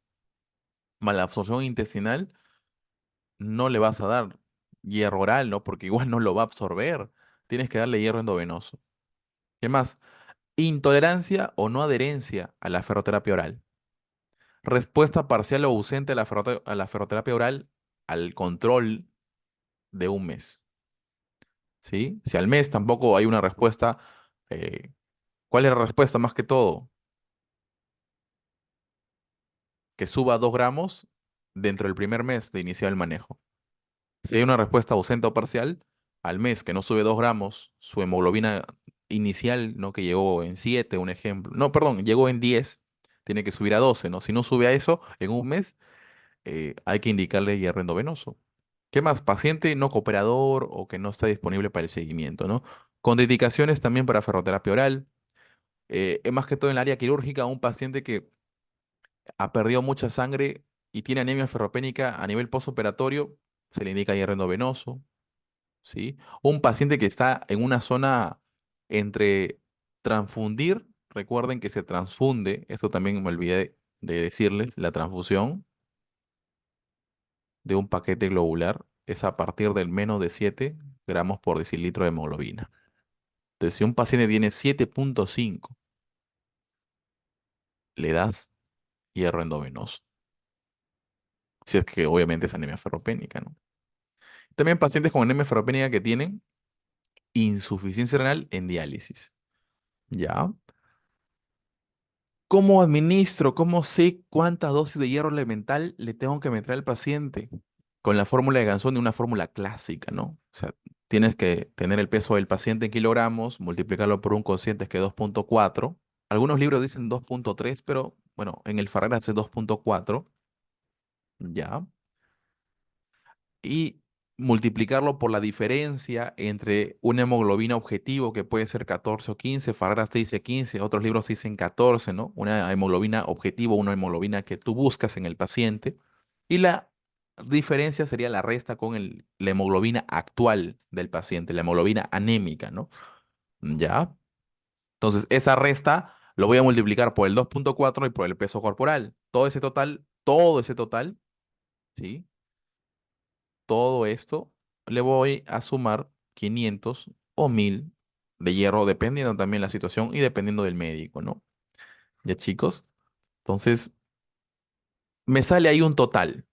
malabsorción intestinal, no le vas a dar hierro oral, ¿no? Porque igual no lo va a absorber. Tienes que darle hierro endovenoso. ¿Qué más? Intolerancia o no adherencia a la ferroterapia oral. Respuesta parcial o ausente a la ferroterapia oral al control de un mes. ¿Sí? Si al mes tampoco hay una respuesta, eh, ¿cuál es la respuesta más que todo? Que suba 2 gramos dentro del primer mes de iniciar el manejo. Si hay una respuesta ausente o parcial, al mes que no sube 2 gramos, su hemoglobina inicial, ¿no? Que llegó en 7, un ejemplo. No, perdón, llegó en 10, tiene que subir a 12, ¿no? Si no sube a eso en un mes, hay que indicarle hierro endovenoso. ¿Qué más? Paciente no cooperador o que no está disponible para el seguimiento, ¿no? Contraindicaciones también para ferroterapia oral. Más que todo en el área quirúrgica, un paciente que ha perdido mucha sangre y tiene anemia ferropénica a nivel postoperatorio, se le indica hierro endovenoso. ¿sí? Un paciente que está en una zona entre transfundir, recuerden que se transfunde, eso también me olvidé de decirles, la transfusión de un paquete globular es a partir del menos de 7 gramos por decilitro de hemoglobina. Entonces, si un paciente tiene 7,5, le das hierro endovenoso. Si es que obviamente es anemia ferropénica, ¿no? También pacientes con anemia ferropénica que tienen insuficiencia renal en diálisis. ¿Ya? ¿Cómo administro? ¿Cómo sé cuántas dosis de hierro elemental le tengo que meter al paciente? Con la fórmula de Ganzón y una fórmula clásica, ¿no? O sea, tienes que tener el peso del paciente en kilogramos, multiplicarlo por un cociente que es 2,4. Algunos libros dicen 2,3, pero bueno, en el Farreras es 2,4, ¿ya? Y multiplicarlo por la diferencia entre una hemoglobina objetivo que puede ser 14 o 15, Farreras te dice 15, otros libros te dicen 14, ¿no? Una hemoglobina objetivo, una hemoglobina que tú buscas en el paciente, y la diferencia sería la resta con la hemoglobina actual del paciente, la hemoglobina anémica, ¿no? ¿Ya? Entonces, esa resta lo voy a multiplicar por el 2,4 y por el peso corporal. Todo ese total, ¿sí? Todo esto le voy a sumar 500 o 1000 de hierro, dependiendo también la situación y dependiendo del médico, ¿no? Ya, chicos. Entonces, me sale ahí un total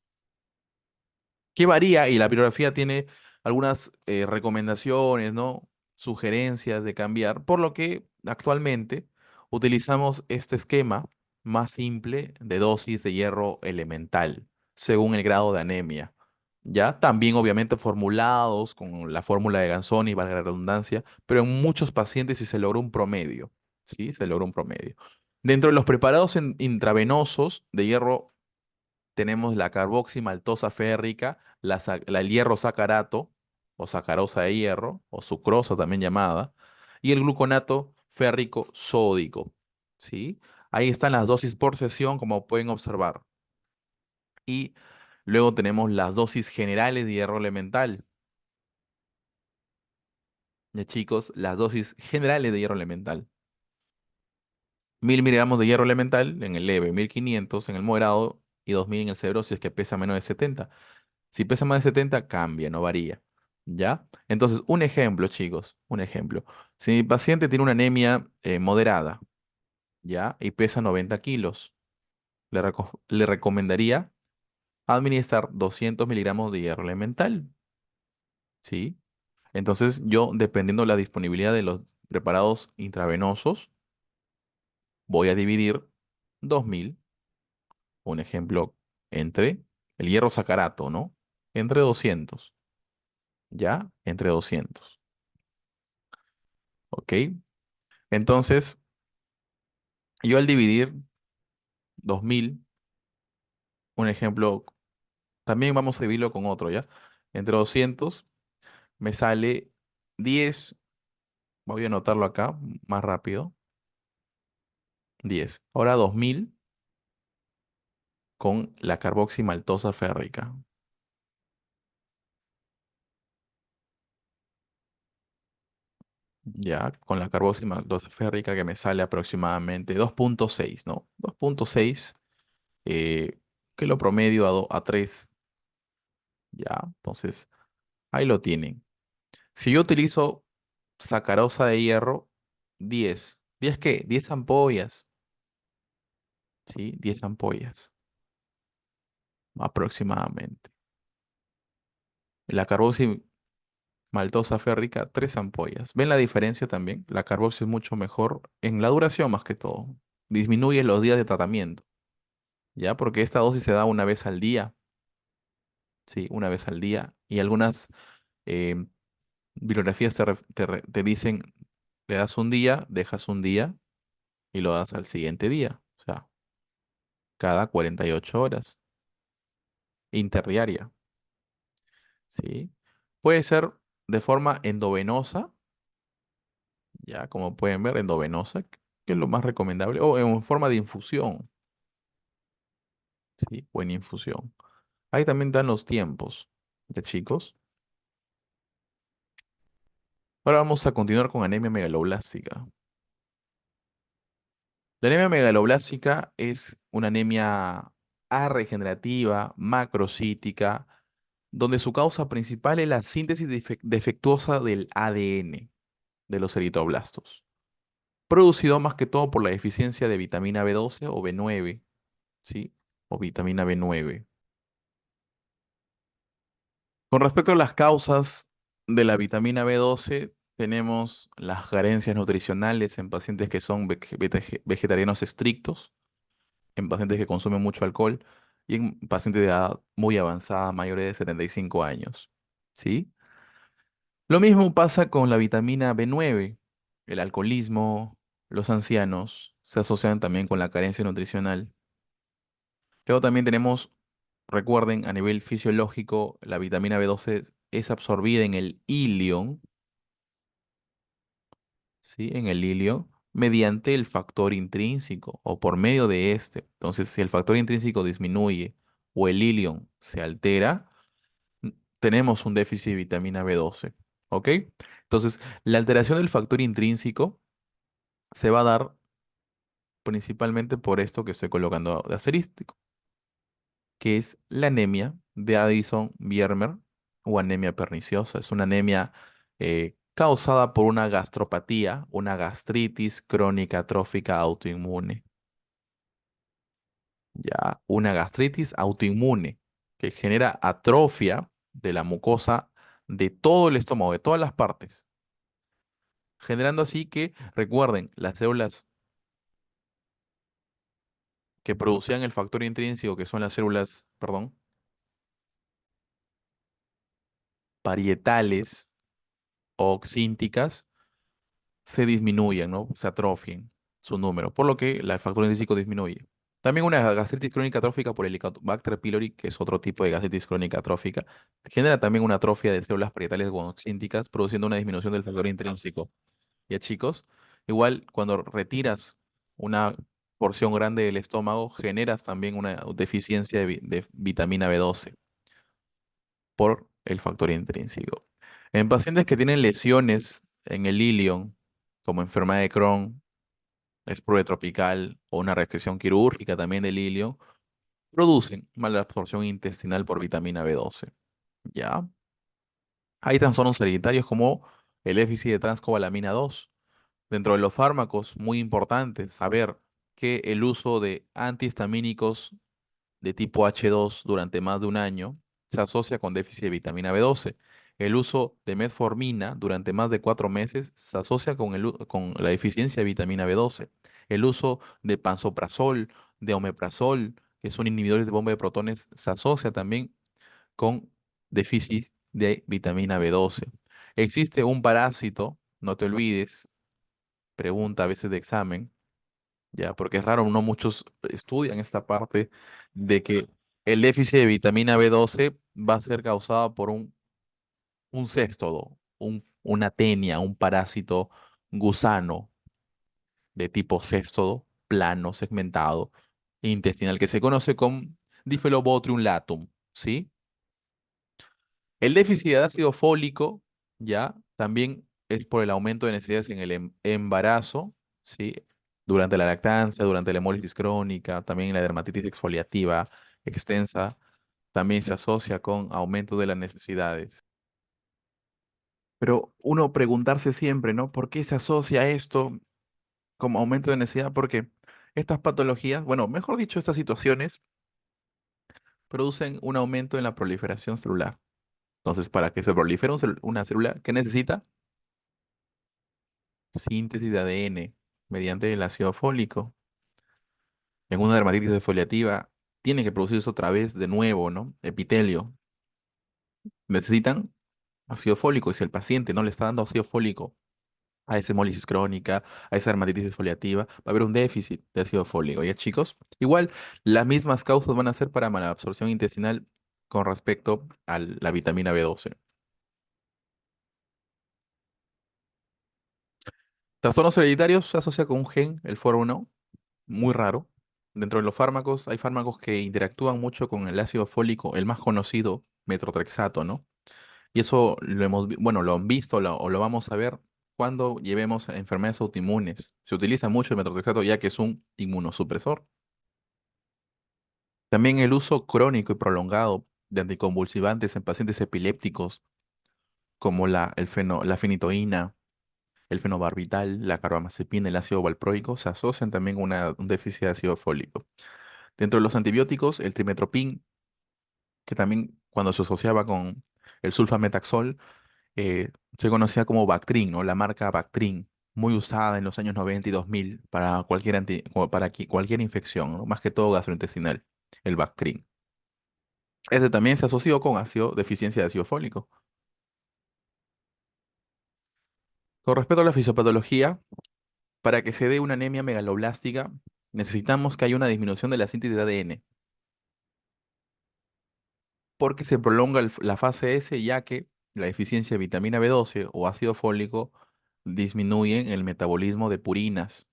que varía y la bibliografía tiene algunas recomendaciones, ¿no? Sugerencias de cambiar, por lo que actualmente utilizamos este esquema más simple de dosis de hierro elemental, según el grado de anemia. Ya también obviamente formulados con la fórmula de Ganzoni, valga la redundancia, pero en muchos pacientes sí se logró un promedio, ¿sí? Se logró un promedio. Dentro de los preparados intravenosos de hierro tenemos la carboximaltosa férrica, el hierro sacarato o sacarosa de hierro o sucrosa también llamada, y el gluconato férrico sódico, ¿sí? Ahí están las dosis por sesión, como pueden observar. Y luego tenemos las dosis generales de hierro elemental. Ya, chicos, las dosis generales de hierro elemental. 1.000 miligramos de hierro elemental en el leve, 1.500 en el moderado y 2.000 en el severo si es que pesa menos de 70. Si pesa más de 70, cambia, no varía. ¿Ya? Entonces, un ejemplo, chicos, un ejemplo. Si mi paciente tiene una anemia moderada, ¿ya? Y pesa 90 kilos, le recomendaría administrar 200 miligramos de hierro elemental, ¿sí? Entonces, yo, dependiendo de la disponibilidad de los preparados intravenosos, voy a dividir 2.000, un ejemplo, entre el hierro sacarato, ¿no? Entre 200, ¿ya? Entre 200. ¿Ok? Entonces, yo al dividir 2.000, un ejemplo, también vamos a dividirlo con otro, ¿ya? Entre 200 me sale 10, voy a anotarlo acá más rápido, 10. Ahora 2.000 con la carboximaltosa férrica, ¿ya? Con la carboximaltosa férrica que me sale aproximadamente 2,6, ¿no? 2,6, que lo promedio a 3, ¿ya? Entonces, ahí lo tienen. Si yo utilizo sacarosa de hierro, 10. ¿10 qué? 10 ampollas, ¿sí? 10 ampollas aproximadamente. La carboxi maltosa férrica, 3 ampollas. ¿Ven la diferencia también? La carboxi es mucho mejor en la duración más que todo. Disminuye los días de tratamiento, ¿ya? Porque esta dosis se da una vez al día, ¿sí? Una vez al día. Y algunas eh, bibliografías te dicen, le das un día, dejas un día y lo das al siguiente día. O sea, cada 48 horas. Interdiaria, ¿sí? Puede ser de forma endovenosa, ya como pueden ver, endovenosa, que es lo más recomendable, o en forma de infusión, ¿sí? O en infusión. Ahí también dan los tiempos, de chicos. Ahora vamos a continuar con anemia megaloblástica. La anemia megaloblástica es una anemia arregenerativa, macrocítica, donde su causa principal es la síntesis defectuosa del ADN de los eritroblastos, producido más que todo por la deficiencia de vitamina B12 o B9, ¿sí? O vitamina B9. Con respecto a las causas de la vitamina B12, tenemos las carencias nutricionales en pacientes que son vegetarianos estrictos, en pacientes que consumen mucho alcohol y en pacientes de edad muy avanzada, mayores de 75 años. ¿Sí? Lo mismo pasa con la vitamina B9. El alcoholismo, los ancianos se asocian también con la carencia nutricional. Luego también tenemos, recuerden, a nivel fisiológico, la vitamina B12 es absorbida en el ilion, ¿sí? En el ilio, mediante el factor intrínseco o por medio de este. Entonces, si el factor intrínseco disminuye o el ilion se altera, tenemos un déficit de vitamina B12. ¿Ok? Entonces, la alteración del factor intrínseco se va a dar principalmente por esto que estoy colocando de asterístico, que es la anemia de Addison-Biermer o anemia perniciosa. Es una anemia causada por una gastropatía, una gastritis crónica trófica autoinmune. Ya, una gastritis autoinmune que genera atrofia de la mucosa de todo el estómago, de todas las partes, generando así que, recuerden, las células que producían el factor intrínseco, que son las células, perdón, parietales o oxínticas, se disminuyen, ¿no? Se atrofian su número, por lo que el factor intrínseco disminuye. También una gastritis crónica atrófica por Helicobacter pylori, que es otro tipo de gastritis crónica atrófica, genera también una atrofia de células parietales oxínticas, produciendo una disminución del factor intrínseco. Ya chicos, igual cuando retiras una porción grande del estómago, generas también una deficiencia de vitamina B12 por el factor intrínseco. En pacientes que tienen lesiones en el ilion, como enfermedad de Crohn, sprue tropical o una restricción quirúrgica también del ilion, producen mala absorción intestinal por vitamina B12. ¿Ya? Hay trastornos hereditarios como el déficit de transcobalamina 2. Dentro de los fármacos, muy importante saber que el uso de antihistamínicos de tipo H2 durante más de un año se asocia con déficit de vitamina B12. El uso de metformina durante más de 4 meses se asocia con, con la deficiencia de vitamina B12. El uso de pansoprazol, de omeprazol, que son inhibidores de bomba de protones, se asocia también con déficit de vitamina B12. Existe un parásito, no te olvides, pregunta a veces de examen, ya, porque es raro, no muchos estudian esta parte de que el déficit de vitamina B12 va a ser causado por un céstodo, una tenia, un parásito gusano de tipo céstodo, plano, segmentado, intestinal, que se conoce como Diphyllobotrium latum, ¿sí? El déficit de ácido fólico, ya, también es por el aumento de necesidades en el embarazo, ¿sí? Durante la lactancia, durante la hemólisis crónica, también en la dermatitis exfoliativa extensa, también se asocia con aumento de las necesidades. Pero uno preguntarse siempre, ¿no? ¿Por qué se asocia esto como aumento de necesidad? Porque estas patologías, bueno, mejor dicho, estas situaciones producen un aumento en la proliferación celular. Entonces, para que se prolifere una célula, ¿qué necesita? Síntesis de ADN mediante el ácido fólico. En una dermatitis exfoliativa, tiene que producirse otra vez de nuevo, ¿no? Epitelio. Necesitan ácido fólico y si el paciente no le está dando ácido fólico a esa hemólisis crónica, a esa dermatitis exfoliativa, va a haber un déficit de ácido fólico. ¿Ya, chicos? Igual, las mismas causas van a ser para malabsorción intestinal con respecto a la vitamina B12. Trastornos hereditarios se asocia con un gen, el FOR1, muy raro. Dentro de los fármacos, hay fármacos que interactúan mucho con el ácido fólico, el más conocido, metrotrexato, ¿no? Y eso lo hemos, bueno, lo han visto o lo vamos a ver cuando llevemos a enfermedades autoinmunes. Se utiliza mucho el metotrexato ya que es un inmunosupresor. También el uso crónico y prolongado de anticonvulsivantes en pacientes epilépticos, como la fenitoína, el fenobarbital, la carbamazepina, el ácido valproico, se asocian también con un déficit de ácido fólico. Dentro de los antibióticos, el trimestoprim, que también cuando se asociaba con el sulfametaxol, se conocía como Bactrim, ¿no? La marca Bactrim, muy usada en los años 90 y 2000 para cualquier infección, ¿no? Más que todo gastrointestinal, el Bactrim. Este también se asoció con deficiencia de ácido fólico. Con respecto a la fisiopatología, para que se dé una anemia megaloblástica, necesitamos que haya una disminución de la síntesis de ADN, porque se prolonga la fase S, ya que la deficiencia de vitamina B12 o ácido fólico disminuyen el metabolismo de purinas,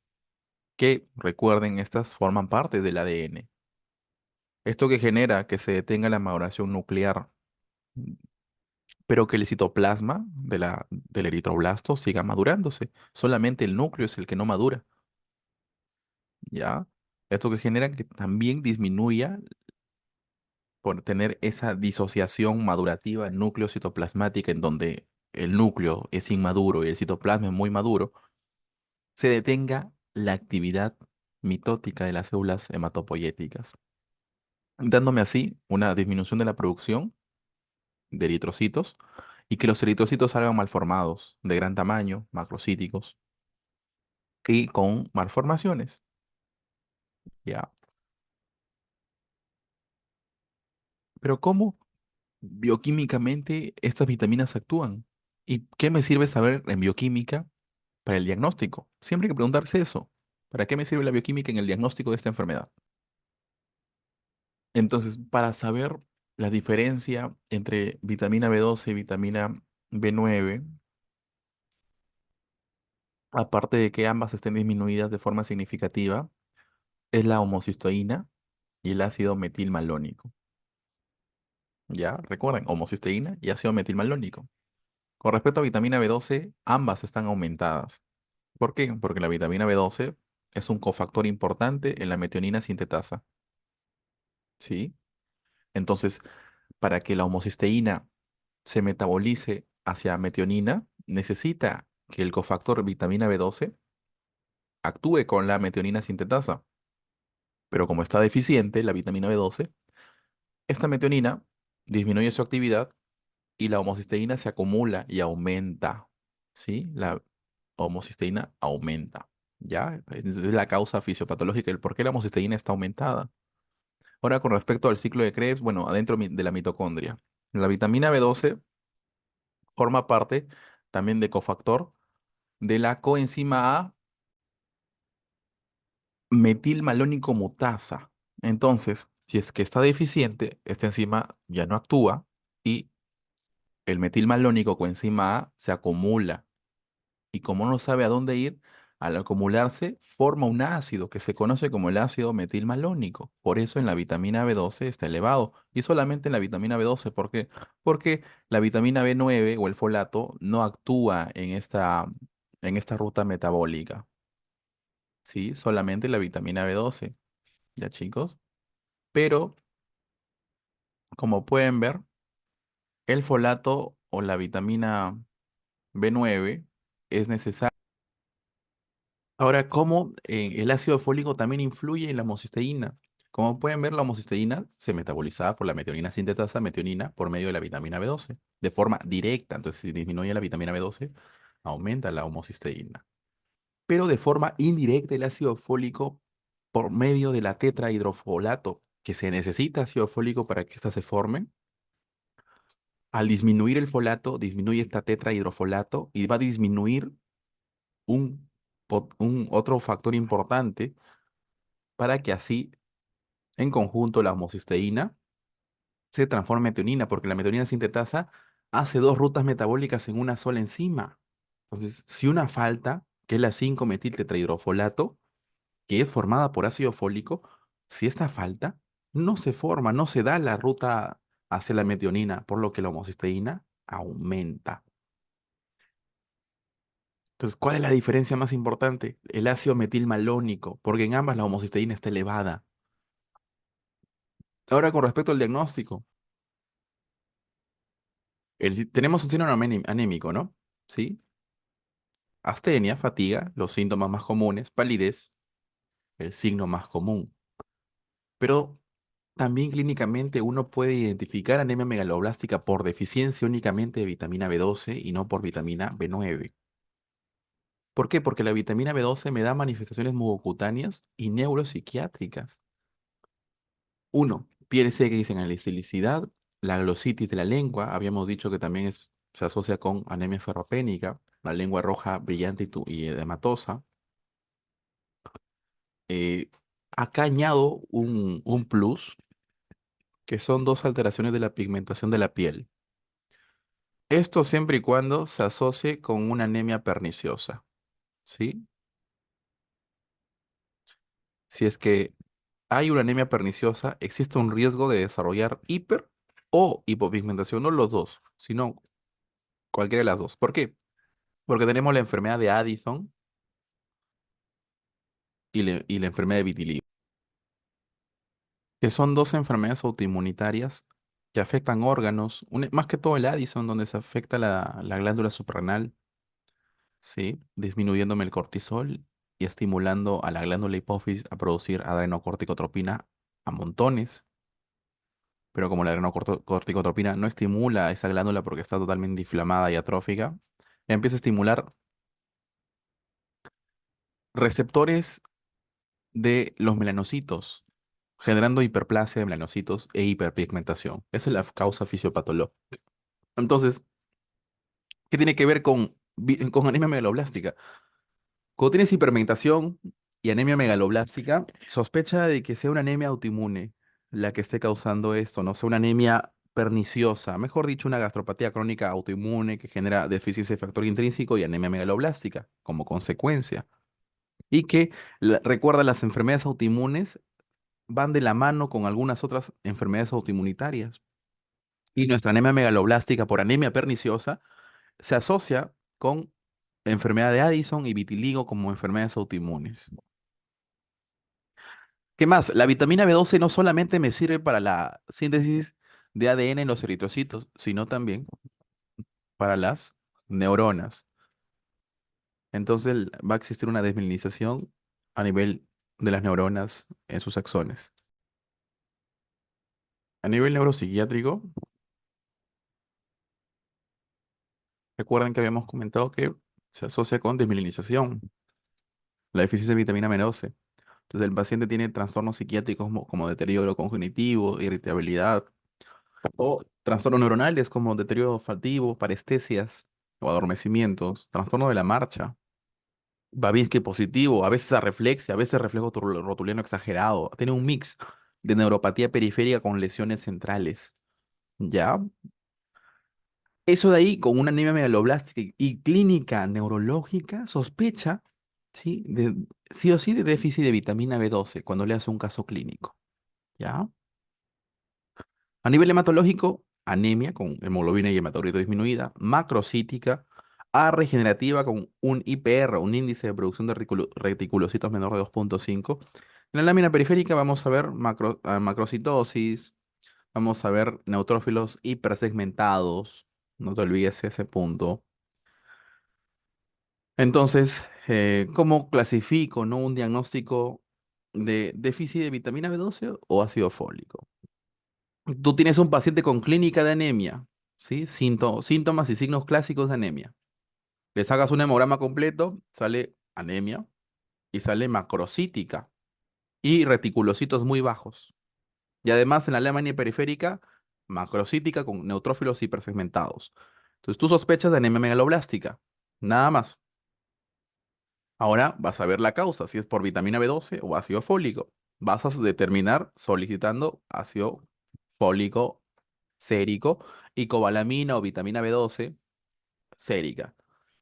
que, recuerden, estas forman parte del ADN. Esto que genera que se detenga la maduración nuclear, pero que el citoplasma del eritroblasto siga madurándose. Solamente el núcleo es el que no madura, ¿ya? Esto que genera que también disminuya por tener esa disociación madurativa núcleo citoplasmática en donde el núcleo es inmaduro y el citoplasma es muy maduro, se detenga la actividad mitótica de las células hematopoyéticas, dándome así una disminución de la producción de eritrocitos y que los eritrocitos salgan malformados, de gran tamaño, macrocíticos y con malformaciones. ¿Ya? Pero ¿cómo bioquímicamente estas vitaminas actúan? ¿Y qué me sirve saber en bioquímica para el diagnóstico? Siempre hay que preguntarse eso. ¿Para qué me sirve la bioquímica en el diagnóstico de esta enfermedad? Entonces, para saber la diferencia entre vitamina B12 y vitamina B9, aparte de que ambas estén disminuidas de forma significativa, es la homocisteína y el ácido metilmalónico. Ya, recuerden, homocisteína y ácido metilmalónico. Con respecto a vitamina B12, ambas están aumentadas. ¿Por qué? Porque la vitamina B12 es un cofactor importante en la metionina sintetasa. ¿Sí? Entonces, para que la homocisteína se metabolice hacia metionina, necesita que el cofactor vitamina B12 actúe con la metionina sintetasa. Pero como está deficiente la vitamina B12, esta metionina disminuye su actividad y la homocisteína se acumula y aumenta. ¿Sí? La homocisteína aumenta. ¿Ya? Es la causa fisiopatológica, el por qué la homocisteína está aumentada. Ahora, con respecto al ciclo de Krebs, bueno, adentro de la mitocondria. La vitamina B12 forma parte también de cofactor de la coenzima A metilmalónico mutasa. Entonces, si es que está deficiente, esta enzima ya no actúa y el metilmalónico coenzima A se acumula. Y como no sabe a dónde ir, al acumularse forma un ácido que se conoce como el ácido metilmalónico. Por eso en la vitamina B12 está elevado. Y solamente en la vitamina B12, ¿por qué? Porque la vitamina B9 o el folato no actúa en esta ruta metabólica. Sí, solamente la vitamina B12. ¿Ya, chicos? Pero, como pueden ver, el folato o la vitamina B9 es necesario. Ahora, ¿cómo el ácido fólico también influye en la homocisteína? Como pueden ver, la homocisteína se metaboliza por la metionina sintetasa metionina por medio de la vitamina B12, de forma directa. Entonces, si disminuye la vitamina B12, aumenta la homocisteína. Pero de forma indirecta, el ácido fólico por medio de la tetrahidrofolato, que se necesita ácido fólico para que ésta se forme. Al disminuir el folato, disminuye esta tetrahidrofolato y va a disminuir un, un otro factor importante para que así, en conjunto, la homocisteína se transforme en metionina, porque la metionina sintetasa hace dos rutas metabólicas en una sola enzima. Entonces, si una falta, que es la 5-metiltetrahidrofolato, que es formada por ácido fólico, si esta falta, no se forma, no se da la ruta hacia la metionina, por lo que la homocisteína aumenta. Entonces, ¿cuál es la diferencia más importante? El ácido metilmalónico, porque en ambas la homocisteína está elevada. Ahora, con respecto al diagnóstico, tenemos un síndrome anémico, ¿no? ¿Sí? Astenia, fatiga, los síntomas más comunes, palidez, el signo más común. Pero también clínicamente uno puede identificar anemia megaloblástica por deficiencia únicamente de vitamina B12 y no por vitamina B9. ¿Por qué? Porque la vitamina B12 me da manifestaciones mucocutáneas y neuropsiquiátricas. Uno, piel seca y sin elasticidad, la glositis de la lengua, habíamos dicho que también se asocia con anemia ferropénica, la lengua roja brillante y edematosa. Eh, Acá añado un plus, que son dos alteraciones de la pigmentación de la piel. Esto siempre y cuando se asocie con una anemia perniciosa, ¿sí? Si es que hay una anemia perniciosa, existe un riesgo de desarrollar hiper o hipopigmentación, no los dos, sino cualquiera de las dos. ¿Por qué? Porque tenemos la enfermedad de Addison y la enfermedad de vitiligo, que son dos enfermedades autoinmunitarias que afectan órganos, más que todo el Addison, donde se afecta la glándula suprarrenal, ¿sí? Disminuyéndome el cortisol y estimulando a la glándula hipófisis a producir adrenocorticotropina a montones. Pero como la adrenocorticotropina no estimula a esa glándula porque está totalmente inflamada y atrófica, empieza a estimular receptores de los melanocitos, generando hiperplasia de melanocitos e hiperpigmentación. Esa es la causa fisiopatológica. Entonces, ¿qué tiene que ver con anemia megaloblástica? Cuando tienes hiperpigmentación y anemia megaloblástica, sospecha de que sea una anemia autoinmune la que esté causando esto, no sea una anemia perniciosa, mejor dicho, una gastropatía crónica autoinmune que genera deficiencia de factor intrínseco y anemia megaloblástica como consecuencia. Y que recuerda, las enfermedades autoinmunes van de la mano con algunas otras enfermedades autoinmunitarias. Y nuestra anemia megaloblástica por anemia perniciosa se asocia con enfermedad de Addison y vitiligo como enfermedades autoinmunes. ¿Qué más? La vitamina B12 no solamente me sirve para la síntesis de ADN en los eritrocitos, sino también para las neuronas. Entonces va a existir una desmielinización a nivel de las neuronas en sus axones. A nivel neuropsiquiátrico, recuerden que habíamos comentado que se asocia con desmielinización, la deficiencia de vitamina B12. Entonces el paciente tiene trastornos psiquiátricos como deterioro cognitivo, irritabilidad, o trastornos neuronales como deterioro olfativo, parestesias o adormecimientos, trastorno de la marcha, Babinski positivo, a veces arreflexia, a veces reflejo rotuliano exagerado. Tiene un mix de neuropatía periférica con lesiones centrales. ¿Ya? Eso de ahí, con una anemia megaloblástica y clínica neurológica, sospecha, ¿sí? Sí o sí de déficit de vitamina B12 cuando le hace un caso clínico. ¿Ya? A nivel hematológico, anemia con hemoglobina y hematocrito disminuida, macrocítica, A regenerativa con un IPR, un índice de producción de reticulocitos menor de 2,5. En la lámina periférica vamos a ver macrocitosis, vamos a ver neutrófilos hipersegmentados, no te olvides ese punto. Entonces, ¿cómo clasifico, no, un diagnóstico de déficit de vitamina B12 o ácido fólico? Tú tienes un paciente con clínica de anemia, ¿sí? Síntomas y signos clásicos de anemia. Le sacas un hemograma completo, sale anemia y sale macrocítica y reticulocitos muy bajos. Y además en la lámina periférica, macrocítica con neutrófilos hipersegmentados. Entonces tú sospechas de anemia megaloblástica, nada más. Ahora vas a ver la causa, si es por vitamina B12 o ácido fólico. Vas a determinar solicitando ácido fólico sérico y cobalamina o vitamina B12 sérica.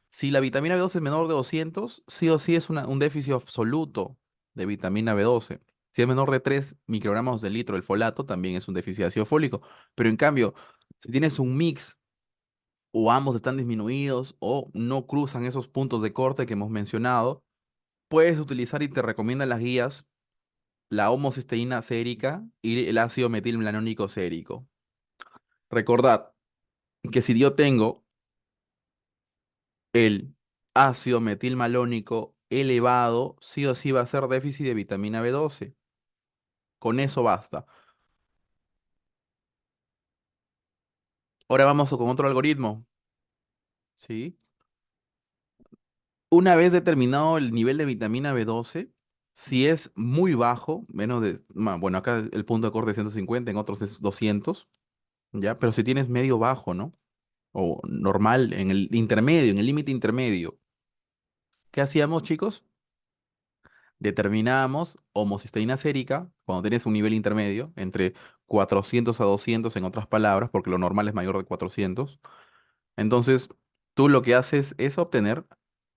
Si la vitamina B12 es menor de 200, sí o sí es un déficit absoluto de vitamina B12. Si es menor de 3 microgramos de litro el folato, también es un déficit de ácido fólico. Pero en cambio, si tienes un mix o ambos están disminuidos o no cruzan esos puntos de corte que hemos mencionado, puedes utilizar y te recomiendan las guías la homocisteína sérica y el ácido metilmelanónico sérico. Recordad que si yo tengo el ácido metilmalónico elevado, sí o sí va a ser déficit de vitamina B12. Con eso basta. Ahora vamos con otro algoritmo, ¿sí? Una vez determinado el nivel de vitamina B12, si es muy bajo, menos de, bueno, acá el punto de corte es 150, en otros es 200, ¿ya? Pero si tienes medio bajo, ¿no? O normal, en el intermedio, en el límite intermedio, ¿qué hacíamos, chicos? Determinábamos homocisteína sérica, cuando tienes un nivel intermedio, entre 400 a 200 en otras palabras, porque lo normal es mayor de 400. Entonces, tú lo que haces es obtener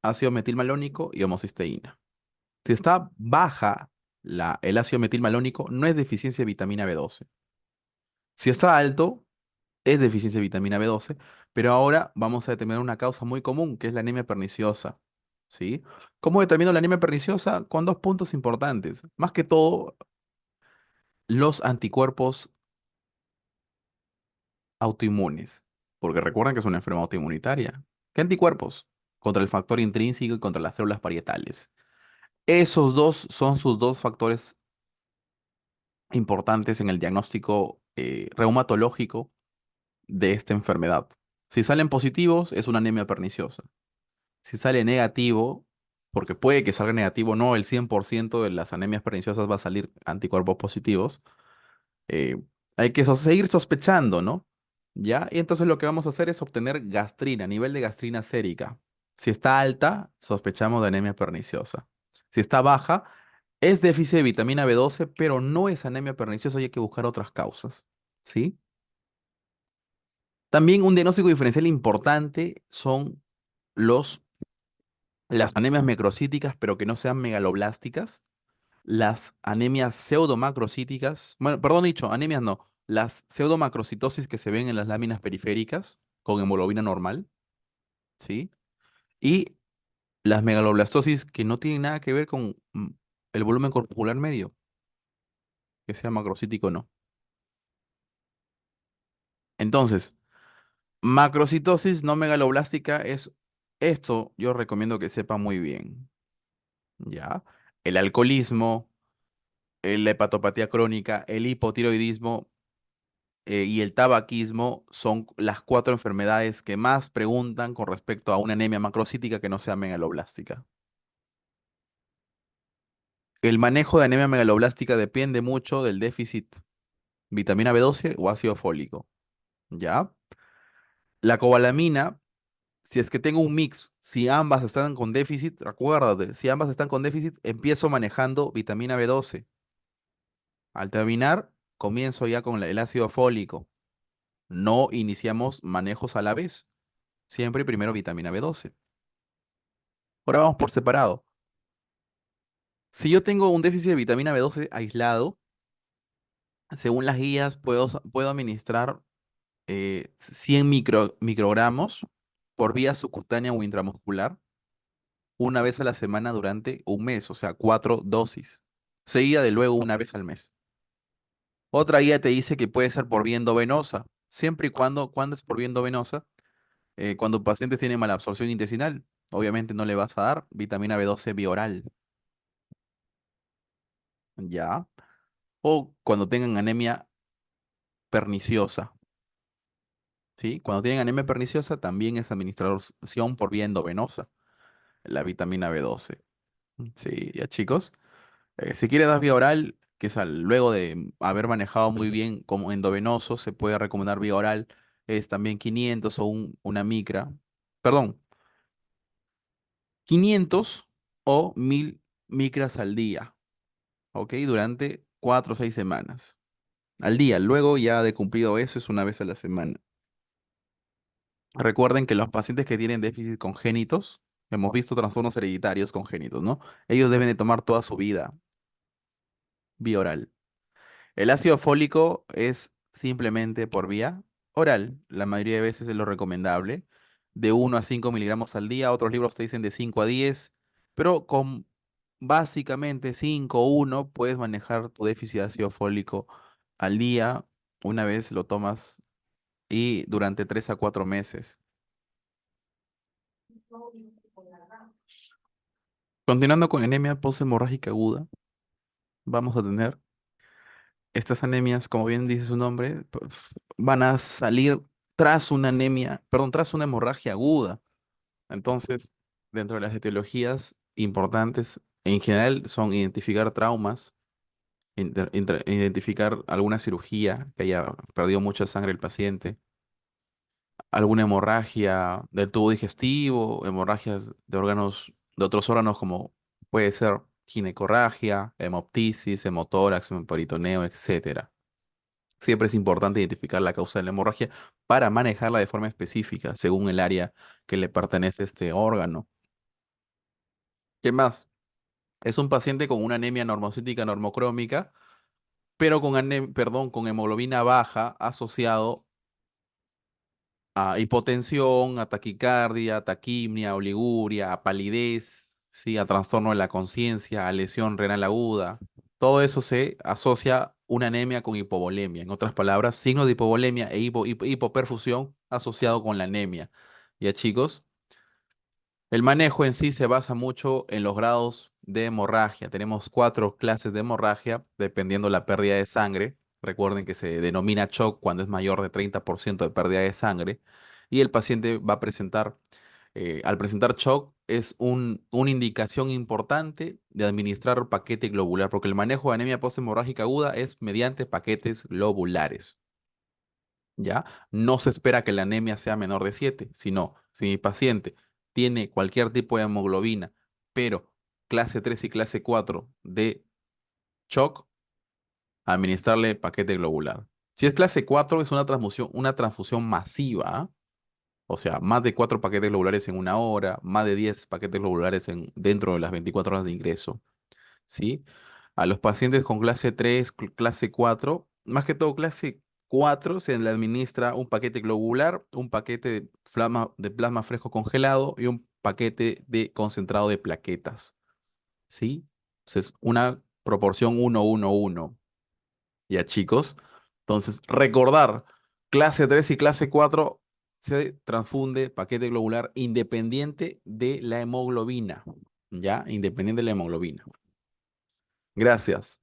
ácido metilmalónico y homocisteína. Si está baja el ácido metilmalónico, no es deficiencia de vitamina B12. Si está alto, es deficiencia de vitamina B12, pero ahora vamos a determinar una causa muy común, que es la anemia perniciosa. ¿Sí? ¿Cómo determino la anemia perniciosa? Con dos puntos importantes. Más que todo, los anticuerpos autoinmunes, porque recuerden que es una enfermedad autoinmunitaria. ¿Qué anticuerpos? Contra el factor intrínseco y contra las células parietales. Esos dos son sus dos factores importantes en el diagnóstico reumatológico de esta enfermedad. Si salen positivos, es una anemia perniciosa. Si sale negativo, porque puede que salga negativo, no el 100% de las anemias perniciosas va a salir anticuerpos positivos, eh, hay que seguir sospechando, ¿no? ¿Ya? Y entonces lo que vamos a hacer es obtener gastrina, nivel de gastrina sérica. Si está alta, sospechamos de anemia perniciosa. Si está baja, es déficit de vitamina B12, pero no es anemia perniciosa y hay que buscar otras causas, ¿sí? También un diagnóstico diferencial importante son los, las anemias microcíticas, pero que no sean megaloblásticas, las anemias pseudomacrocíticas, bueno, perdón dicho, anemias no, las pseudomacrocitosis que se ven en las láminas periféricas con hemoglobina normal, ¿sí? Y las megaloblastosis que no tienen nada que ver con el volumen corporal medio, que sea macrocítico o no. Entonces, macrocitosis no megaloblástica es esto, yo recomiendo que sepa muy bien, ¿ya? El alcoholismo, la hepatopatía crónica, el hipotiroidismo y el tabaquismo son las cuatro enfermedades que más preguntan con respecto a una anemia macrocítica que no sea megaloblástica. El manejo de anemia megaloblástica depende mucho del déficit vitamina B12 o ácido fólico, ¿ya? La cobalamina, si es que tengo un mix, si ambas están con déficit, acuérdate, si ambas están con déficit, empiezo manejando vitamina B12. Al terminar, comienzo ya con el ácido fólico. No iniciamos manejos a la vez. Siempre primero vitamina B12. Ahora vamos por separado. Si yo tengo un déficit de vitamina B12 aislado, según las guías, puedo administrar 100 microgramos por vía subcutánea o intramuscular una vez a la semana durante un mes, o sea, 4 dosis, seguida de luego una vez al mes. Otra guía te dice que puede ser por vía endovenosa, siempre y cuando es por vía endovenosa, cuando pacientes tienen malabsorción intestinal, obviamente no le vas a dar vitamina B12 vía oral, ¿ya? O cuando tengan anemia perniciosa, ¿sí? Cuando tienen anemia perniciosa también es administración por vía endovenosa, la vitamina B12. Sí, ya chicos. Si quieres dar vía oral, que es luego de haber manejado muy bien como endovenoso, se puede recomendar vía oral, es también 500 o una micra, perdón, 500 o 1000 micras al día, ¿ok? Durante 4 o 6 semanas. Al día, luego ya de cumplido eso es una vez a la semana. Recuerden que los pacientes que tienen déficit congénitos, hemos visto trastornos hereditarios congénitos, ¿no? Ellos deben de tomar toda su vida vía oral. El ácido fólico es simplemente por vía. Oral, la mayoría de veces es lo recomendable, de 1 a 5 miligramos al día. Otros libros te dicen de 5 a 10, pero con básicamente 5 o 1 puedes manejar tu déficit de ácido fólico al día. Una vez lo tomas y durante 3 a 4 meses. Continuando con anemia posthemorrágica aguda, vamos a tener estas anemias, como bien dice su nombre, pues, van a salir tras una anemia, perdón, tras una hemorragia aguda. Entonces, dentro de las etiologías importantes, en general, son identificar traumas, identificar alguna cirugía que haya perdido mucha sangre el paciente, alguna hemorragia del tubo digestivo, hemorragias de órganos, de otros órganos como puede ser ginecorragia, hemoptisis, hemotórax, hemoperitoneo, etcétera. Siempre es importante identificar la causa de la hemorragia para manejarla de forma específica, según el área que le pertenece a este órgano. ¿Qué más? Es un paciente con una anemia normocítica normocrómica, pero con hemoglobina baja asociado a hipotensión, a taquicardia, a taquimia, oliguria, a palidez, ¿sí? A trastorno de la conciencia, a lesión renal aguda. Todo eso se asocia una anemia con hipovolemia. En otras palabras, signos de hipovolemia e hipoperfusión asociado con la anemia. ¿Ya, chicos? El manejo en sí se basa mucho en los grados de hemorragia. Tenemos 4 clases de hemorragia, dependiendo la pérdida de sangre. Recuerden que se denomina shock cuando es mayor de 30% de pérdida de sangre. Y el paciente va a presentar, al presentar shock, es una indicación importante de administrar paquete globular, porque el manejo de anemia posthemorrágica aguda es mediante paquetes globulares. ¿Ya? No se espera que la anemia sea menor de 7, sino si mi paciente tiene cualquier tipo de hemoglobina, pero clase 3 y clase 4 de shock, administrarle paquete globular. Si es clase 4 es una transfusión masiva, ¿ah? O sea, más de 4 paquetes globulares en una hora, más de 10 paquetes globulares dentro de las 24 horas de ingreso. ¿Sí? A los pacientes con clase 3, clase 4, más que todo clase 4, se le administra un paquete globular, un paquete de plasma fresco congelado y un paquete de concentrado de plaquetas. ¿Sí? Entonces, una proporción 1-1-1. Ya, chicos. Entonces, recordar, clase 3 y clase 4 se transfunde paquete globular independiente de la hemoglobina. ¿Ya? Independiente de la hemoglobina. Gracias.